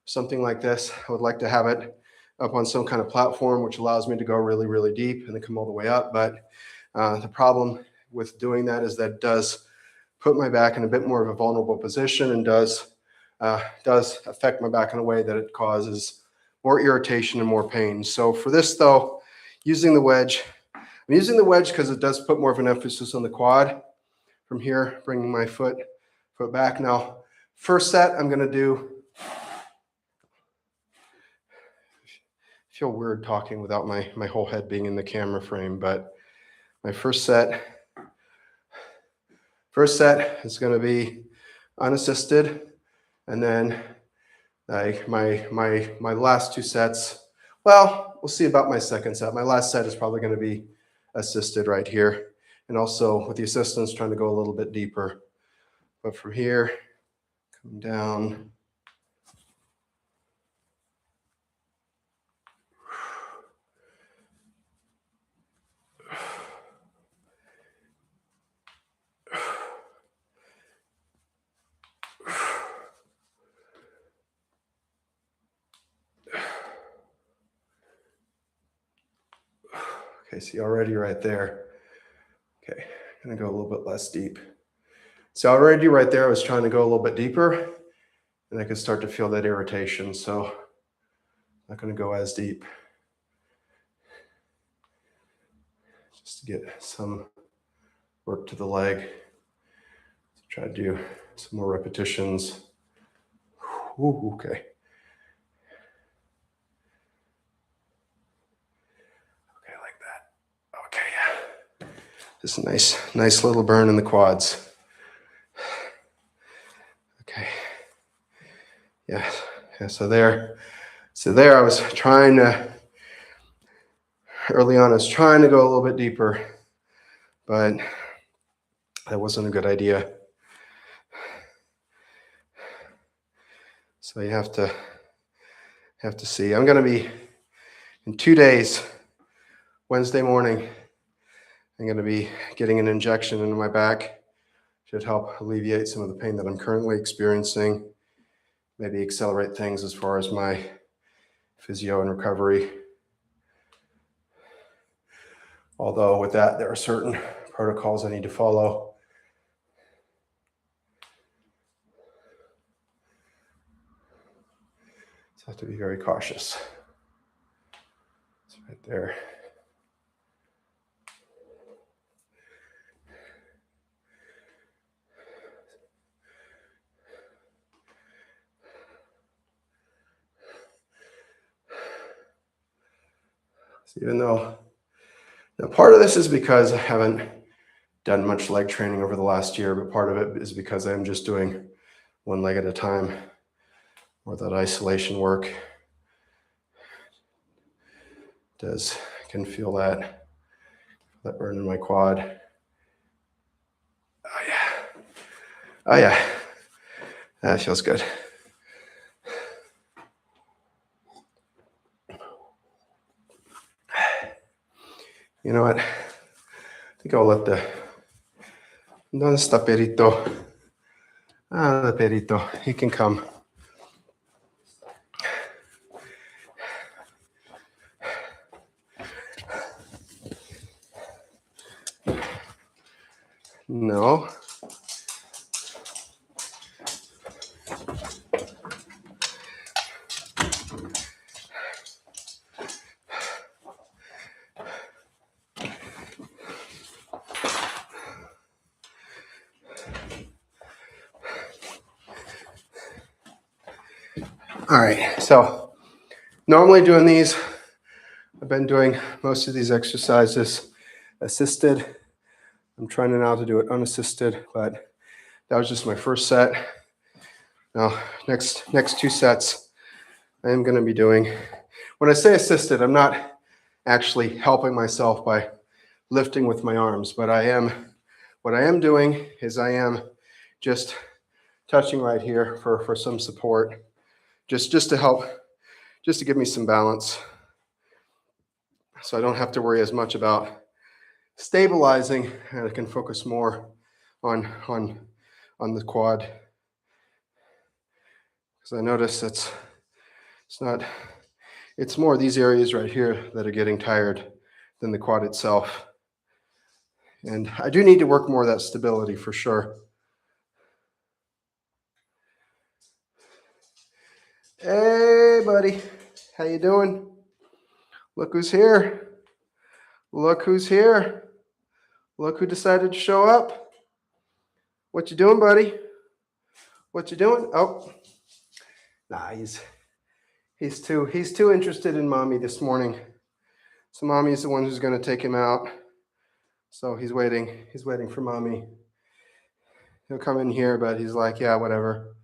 S1: something like this, I would like to have it up on some kind of platform, which allows me to go really, really deep and then come all the way up. But the problem with doing that is that it does put my back in a bit more of a vulnerable position and does affect my back in a way that it causes more irritation and more pain. So for this though, using the wedge, I'm using the wedge because it does put more of an emphasis on the quad. From here, bringing my foot back. Now, first set, I'm going to do, I feel weird talking without my whole head being in the camera frame, but my first set is going to be unassisted, and then like my last two sets, well, we'll see about my second set. My last set is probably going to be assisted right here, and also with the assistance trying to go a little bit deeper. But from here, come down. Okay, see already right there. Okay, I'm gonna go a little bit less deep. So already right there, I was trying to go a little bit deeper and I could start to feel that irritation. So I'm not gonna go as deep. Just to get some work to the leg. Try to do some more repetitions. Ooh, okay. Okay, like that. Okay, yeah. Just a nice little burn in the quads. Okay. Yeah. So there I was trying to, early on, I was trying to go a little bit deeper, but that wasn't a good idea. So you have to see. I'm going to be, in 2 days, Wednesday morning, I'm going to be getting an injection into my back. Should help alleviate some of the pain that I'm currently experiencing. Maybe accelerate things as far as my physio and recovery. Although with that, there are certain protocols I need to follow. So I have to be very cautious. It's right there. So even though, now part of this is because I haven't done much leg training over the last year, but part of it is because I'm just doing one leg at a time, or that isolation work does, I can feel that burn in my quad. Oh yeah, that feels good. You know what? I think I'll let ¿dónde está Perito? The Perito, he can come. No. All right, so normally doing these, I've been doing most of these exercises assisted. I'm trying now to do it unassisted, but that was just my first set. Now, next 2 sets, I am going to be doing, when I say assisted, I'm not actually helping myself by lifting with my arms, but what I am doing is I am just touching right here for some support, just to help, just to give me some balance. So I don't have to worry as much about stabilizing, and I can focus more on the quad, because I notice it's more these areas right here that are getting tired than the quad itself. And I do need to work more of that stability for sure. Hey, buddy. How you doing? Look who's here. Look who's here. Look who decided to show up. What you doing, buddy? What you doing? Oh. Nah, he's too interested in mommy this morning. So mommy's the one who's going to take him out. So he's waiting for mommy. He'll come in here, but he's like, yeah, whatever.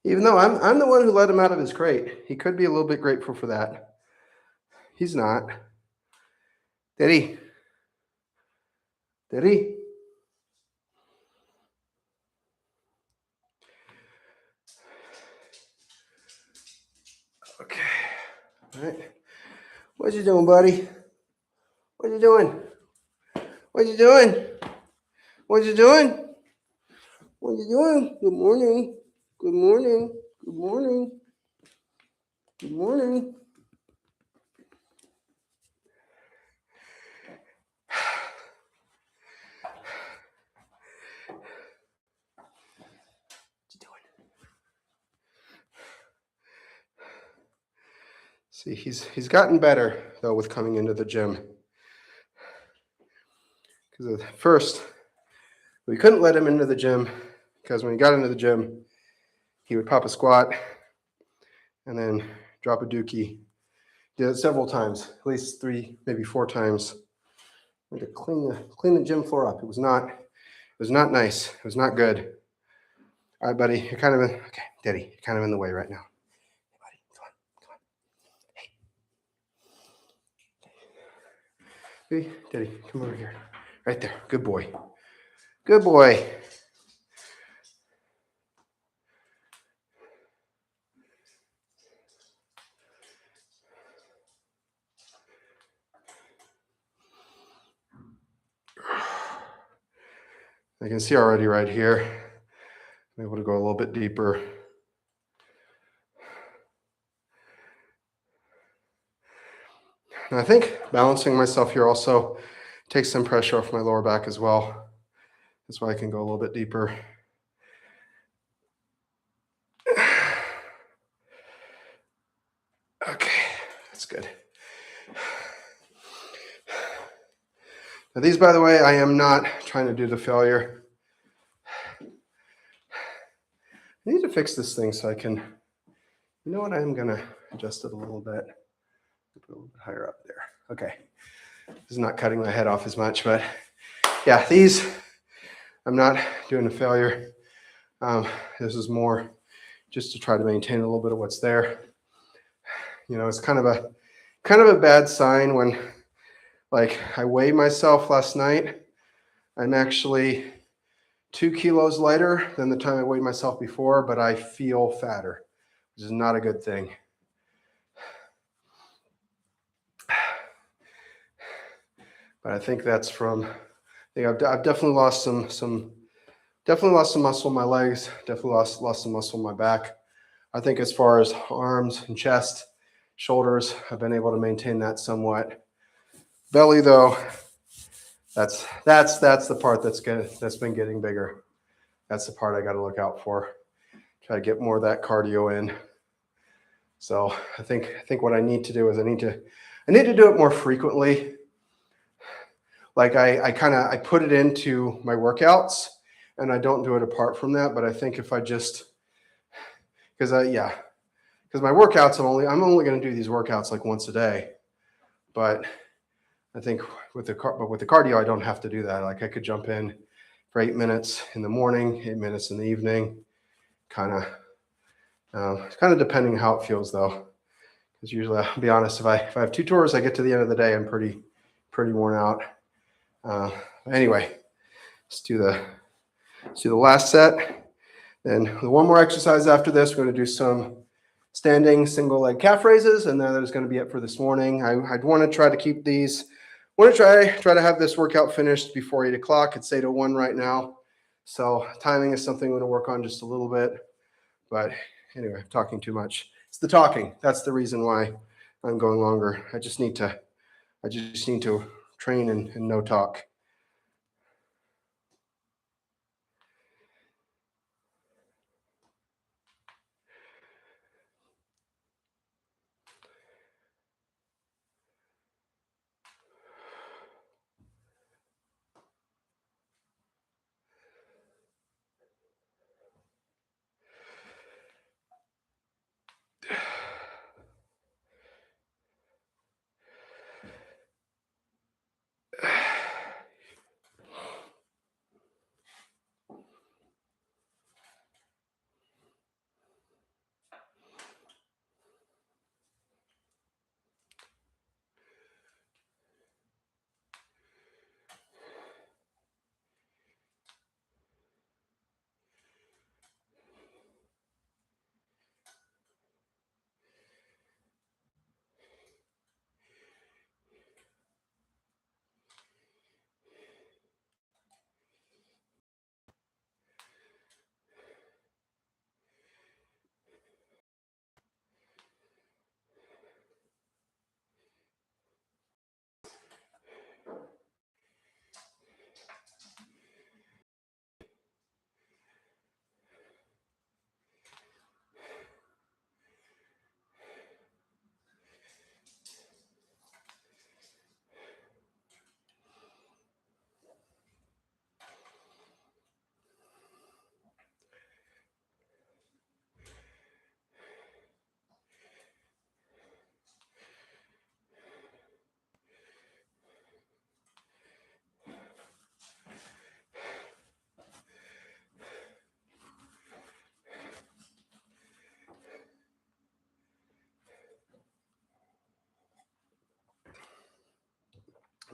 S1: Even though I'm the one who let him out of his crate. He could be a little bit grateful for that. He's not. Did he? Did he? Okay. All right. What you doing, buddy? What you doing? What you doing? What you doing? What you doing? Good morning. Good morning. Good morning. Good morning. What you doing? See, he's gotten better though with coming into the gym. Because at first we couldn't let him into the gym because when he got into the gym, he would pop a squat and then drop a dookie. Did it several times, at least 3, maybe 4 times. We had to clean the gym floor up. It was not nice. It was not good. All right, buddy, you're kind of in. Okay, Daddy, you're kind of in the way right now. Hey, buddy, come on. Hey, Daddy, come over here. Right there. Good boy. Good boy. I can see already right here. I'm able to go a little bit deeper. And I think balancing myself here also takes some pressure off my lower back as well. That's why I can go a little bit deeper. Okay, that's good. Now these, by the way, I am not trying to do the failure. I need to fix this thing so I can, you know what, I'm gonna adjust it a little bit. Put a little bit higher up there. Okay, this is not cutting my head off as much, but yeah, these, I'm not doing a failure. This is more just to try to maintain a little bit of what's there. You know, it's kind of a bad sign when, like, I weighed myself last night. I'm actually 2 kilos lighter than the time I weighed myself before, but I feel fatter, which is not a good thing. But I think that's from, I think I've definitely lost some muscle in my legs, definitely lost some muscle in my back. I think as far as arms and chest, shoulders, I've been able to maintain that somewhat. Belly, though, that's the part that's been getting bigger. That's the part I got to look out for. Try to get more of that cardio in. So I think what I need to do is I need to do it more frequently. Like I put it into my workouts, and I don't do it apart from that. But I think if I just, because my workouts, I'm only going to do these workouts like once a day. But I think with the cardio, I don't have to do that. Like I could jump in for 8 minutes in the morning, 8 minutes in the evening, kind of depending how it feels though. Because usually, I'll be honest, if I have 2 tours, I get to the end of the day, I'm pretty worn out. Anyway, let's do the last set. Then one more exercise after this. We're going to do some standing single leg calf raises, and then there's going to be it for this morning. I'd want to try to keep these. Want to try to have this workout finished before 8 o'clock. It's 8:01 right now, so timing is something I'm going to work on just a little bit. But anyway, I'm talking too much. It's the talking. That's the reason why I'm going longer. I just need to train and no talk.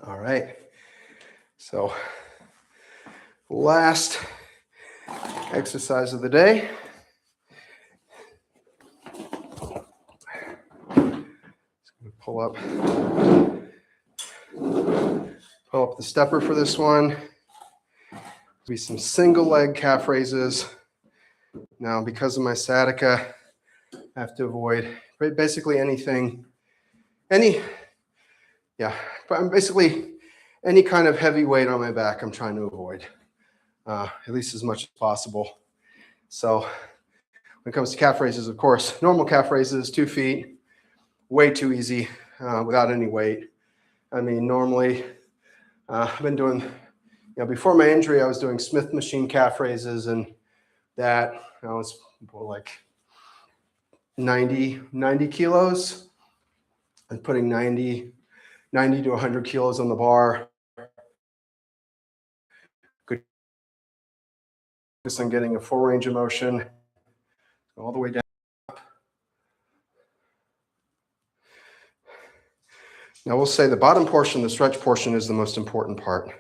S1: All right. So last exercise of the day. Pull up the stepper for this one. Be some single leg calf raises. Now, because of my sciatica, I have to avoid basically anything, basically any kind of heavy weight on my back I'm trying to avoid, at least as much as possible. So when it comes to calf raises, of course, normal calf raises, 2 feet, way too easy without any weight. I mean, normally I've been doing, before my injury, I was doing Smith machine calf raises, and that I was like 90 kilos and putting 90 to 100 kilos on the bar. Good focus on getting a full range of motion all the way down. Now we'll say the bottom portion, the stretch portion, is the most important part.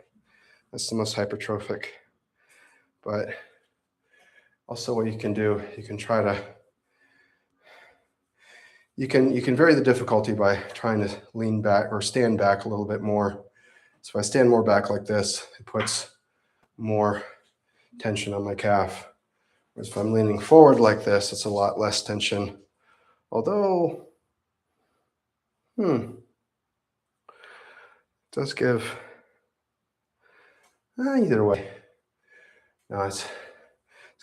S1: That's the most hypertrophic. But also what you can do, you can try to, you can vary the difficulty by trying to lean back or stand back a little bit more. So if I stand more back like this, it puts more tension on my calf. Whereas if I'm leaning forward like this, it's a lot less tension. Although, it does give, either way. No, it's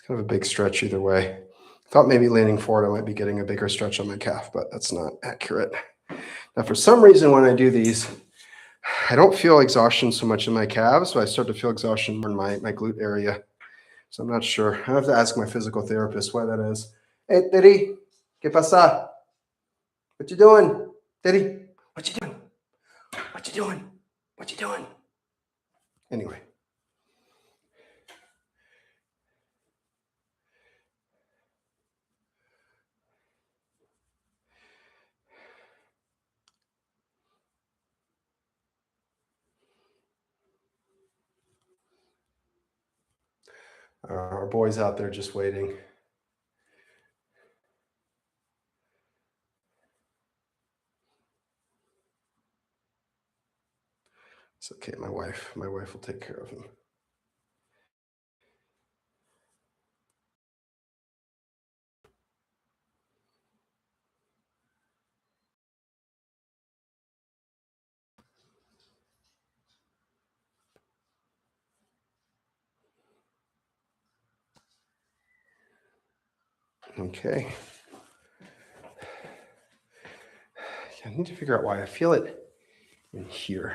S1: kind of a big stretch either way. I thought maybe leaning forward, I might be getting a bigger stretch on my calf, but that's not accurate. Now, for some reason, when I do these, I don't feel exhaustion so much in my calves, but I start to feel exhaustion more in my glute area. So I'm not sure. I have to ask my physical therapist why that is. Hey, Teddy, ¿qué pasa? What you doing? Teddy, what you doing? What you doing? What you doing? Anyway. Our boy's out there just waiting. okay. My wife will take care of him. Okay. I need to figure out why I feel it in here.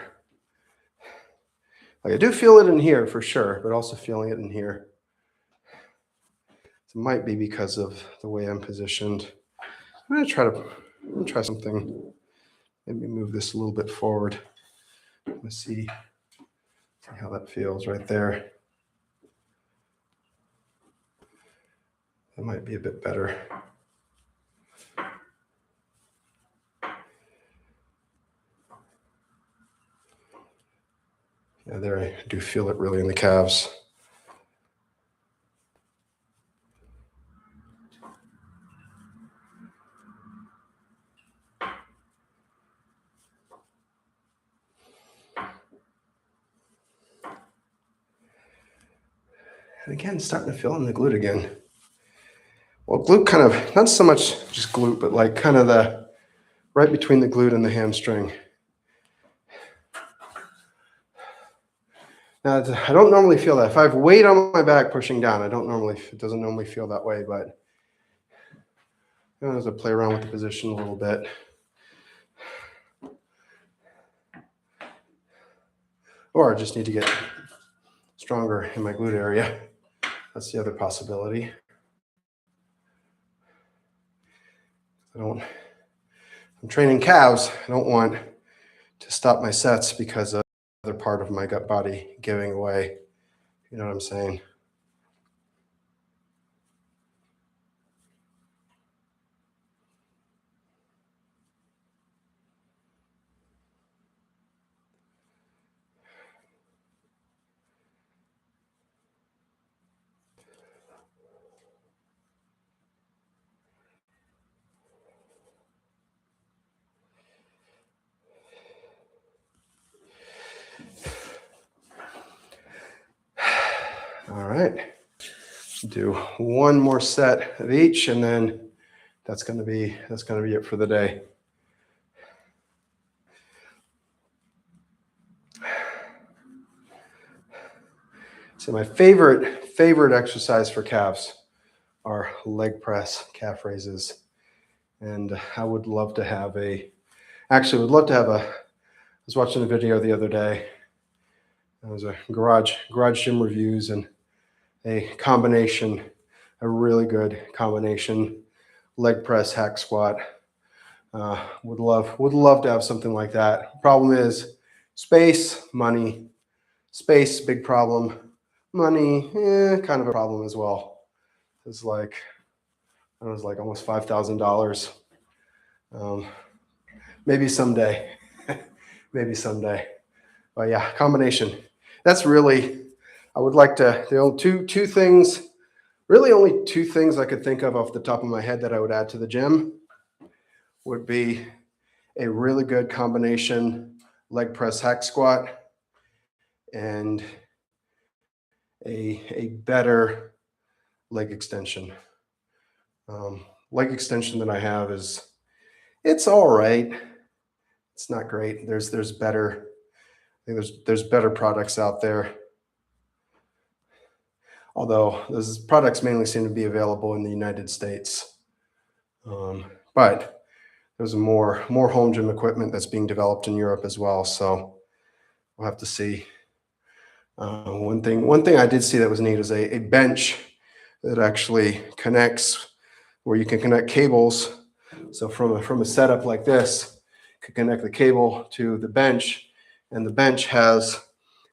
S1: Like I do feel it in here for sure, but also feeling it in here. It might be because of the way I'm positioned. I'm gonna try something. Maybe move this a little bit forward. Let's see how that feels right there. That might be a bit better. Yeah, there I do feel it really in the calves. And again, starting to feel in the glute again. Well, glute kind of, not so much just glute, but like kind of the right between the glute and the hamstring. Now, I don't normally feel that. If I have weight on my back pushing down, it doesn't normally feel that way, but as I play around with the position a little bit. Or I just need to get stronger in my glute area. That's the other possibility. I'm training calves. I don't want to stop my sets because of another part of my gut body giving away. You know what I'm saying? All right. Do one more set of each, and then that's gonna be it for the day. So my favorite exercise for calves are leg press, calf raises, and I would love to have I was watching a video the other day. It was a garage gym reviews and a really good combination leg press hack squat. Would love to have something like that. Problem is space, money. Space, big problem. Money, kind of a problem as well. It's like almost $5,000. Maybe someday, maybe someday. But yeah, combination. That's really, I would like to, the only two things, really only two things I could think of off the top of my head that I would add to the gym would be a really good combination leg press hack squat and a better leg extension. Leg extension that I have it's all right. It's not great. There's better. I think there's better products out there. Although those products mainly seem to be available in the United States. But there's more home gym equipment that's being developed in Europe as well. So we'll have to see. One thing I did see that was neat is a bench that actually connects, where you can connect cables. So from a setup like this, you can connect the cable to the bench, and the bench has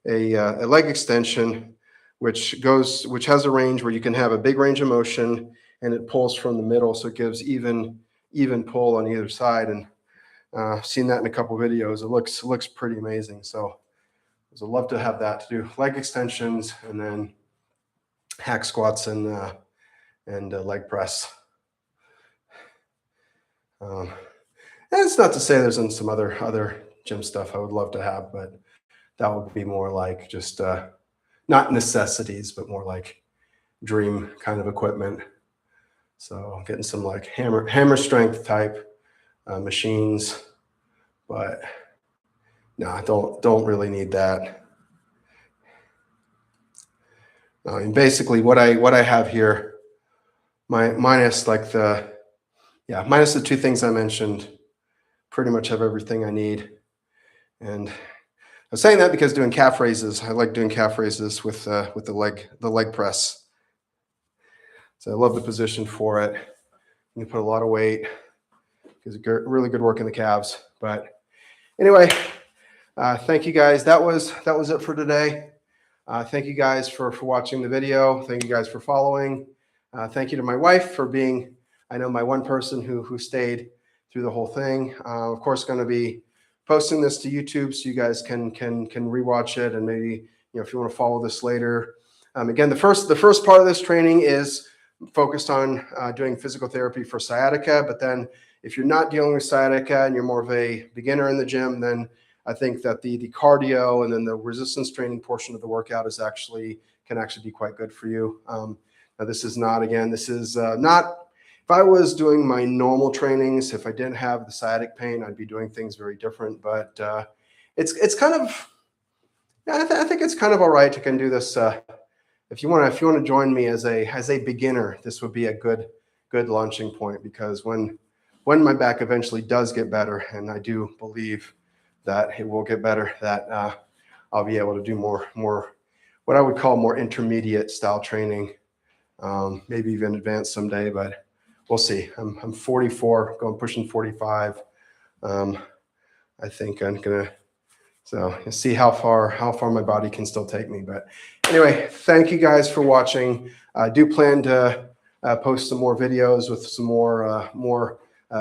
S1: a leg extension which has a range where you can have a big range of motion, and it pulls from the middle, so it gives even pull on either side. And I've seen that in a couple videos. It looks pretty amazing. So I'd love to have that to do leg extensions and then hack squats and leg press. And it's not to say there isn't some other gym stuff I would love to have, but that would be more like just not necessities, but more like dream kind of equipment. So getting some like hammer strength type machines, but no, I don't really need that. I mean, basically what I have here, minus like minus the two things I mentioned, pretty much have everything I need. And I'm saying that because doing calf raises, I like doing calf raises with the leg press. So I love the position for it. You can put a lot of weight. Gives really good work in the calves. But anyway, thank you guys. That was it for today. Thank you guys for watching the video. Thank you guys for following. Thank you to my wife for being, I know, my one person who stayed through the whole thing. Of course, going to be posting this to YouTube so you guys can rewatch it, and maybe, if you want to follow this later. Again, the first part of this training is focused on doing physical therapy for sciatica. But then if you're not dealing with sciatica and you're more of a beginner in the gym, then I think that the cardio and then the resistance training portion of the workout can actually be quite good for you. Now this is not, if I was doing my normal trainings, if I didn't have the sciatic pain, I'd be doing things very different. But it's kind of, I think it's kind of all right to can do this. If you want to join me as a beginner, this would be a good launching point, because when my back eventually does get better, and I do believe that it will get better, that I'll be able to do more what I would call more intermediate style training, maybe even advanced someday, but we'll see. I'm 44, pushing 45. I think I'm gonna, so you'll see how far my body can still take me. But anyway, thank you guys for watching. I do plan to post some more videos with some more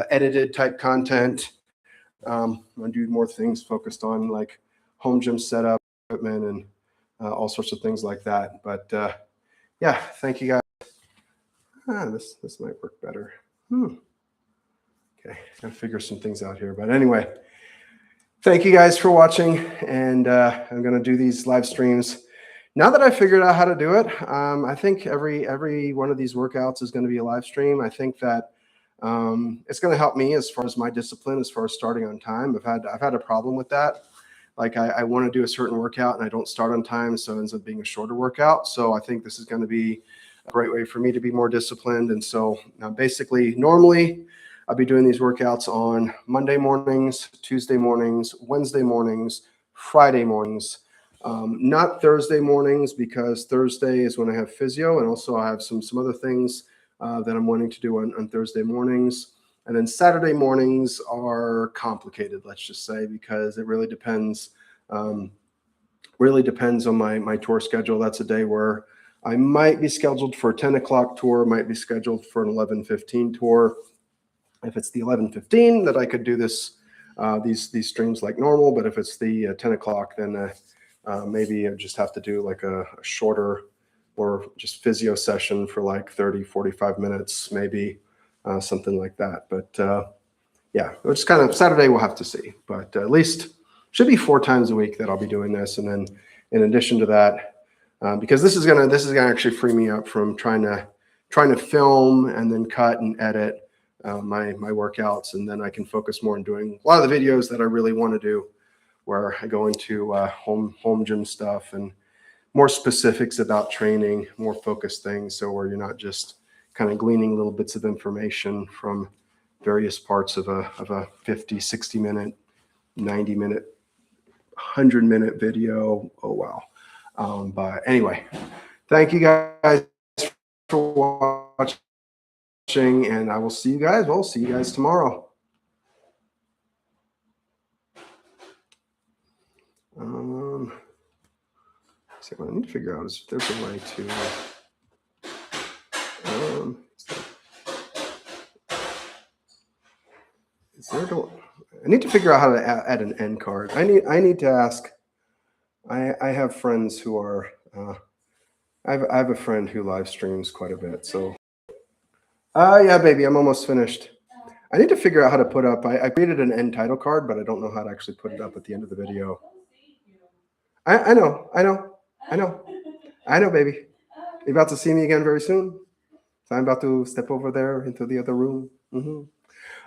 S1: edited type content. I'm gonna do more things focused on like home gym setup, equipment, and all sorts of things like that. But yeah, thank you guys. This might work better. Okay, gotta figure some things out here. But anyway, thank you guys for watching, and I'm gonna do these live streams. Now that I figured out how to do it, I think every one of these workouts is going to be a live stream. I think that it's going to help me as far as my discipline, as far as starting on time. I've had a problem with that. Like I want to do a certain workout and I don't start on time, so it ends up being a shorter workout. So I think this is going to be a great way for me to be more disciplined. And so basically, normally I'll be doing these workouts on Monday mornings, Tuesday mornings, Wednesday mornings, Friday mornings. Not Thursday mornings, because Thursday is when I have physio, and also I have some other things that I'm wanting to do on Thursday mornings. And then Saturday mornings are complicated, let's just say, because it really depends on my tour schedule. That's a day where I might be scheduled for a 10 o'clock tour, might be scheduled for an 11:15 tour. If it's the 11:15, that I could do these streams like normal, but if it's the 10 o'clock, then maybe I just have to do like a shorter or just physio session for like 30, 45 minutes, maybe something like that. But yeah, it's kind of Saturday, we'll have to see. But at least should be 4 times a week that I'll be doing this. And then in addition to that, because this is gonna actually free me up from trying to film and then cut and edit my workouts, and then I can focus more on doing a lot of the videos that I really want to do, where I go into home gym stuff and more specifics about training, more focused things. So where you're not just kind of gleaning little bits of information from various parts of a 50, 60 minute, 90 minute, 100-minute video. Oh, wow. But anyway, thank you guys for watching, and I will see you guys. We'll see you guys tomorrow. See, what I need to figure out is if there's a way to. I need to figure out how to add an end card. I need to ask. I have friends who are. I have a friend who live streams quite a bit. So. Yeah, baby, I'm almost finished. I need to figure out how to put up. I created an end title card, but I don't know how to actually put it up at the end of the video. I know, I know, I know, I know, baby. You're about to see me again very soon. So I'm about to step over there into the other room.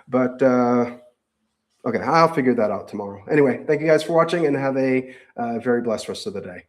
S1: But okay, I'll figure that out tomorrow. Anyway, thank you guys for watching and have a very blessed rest of the day.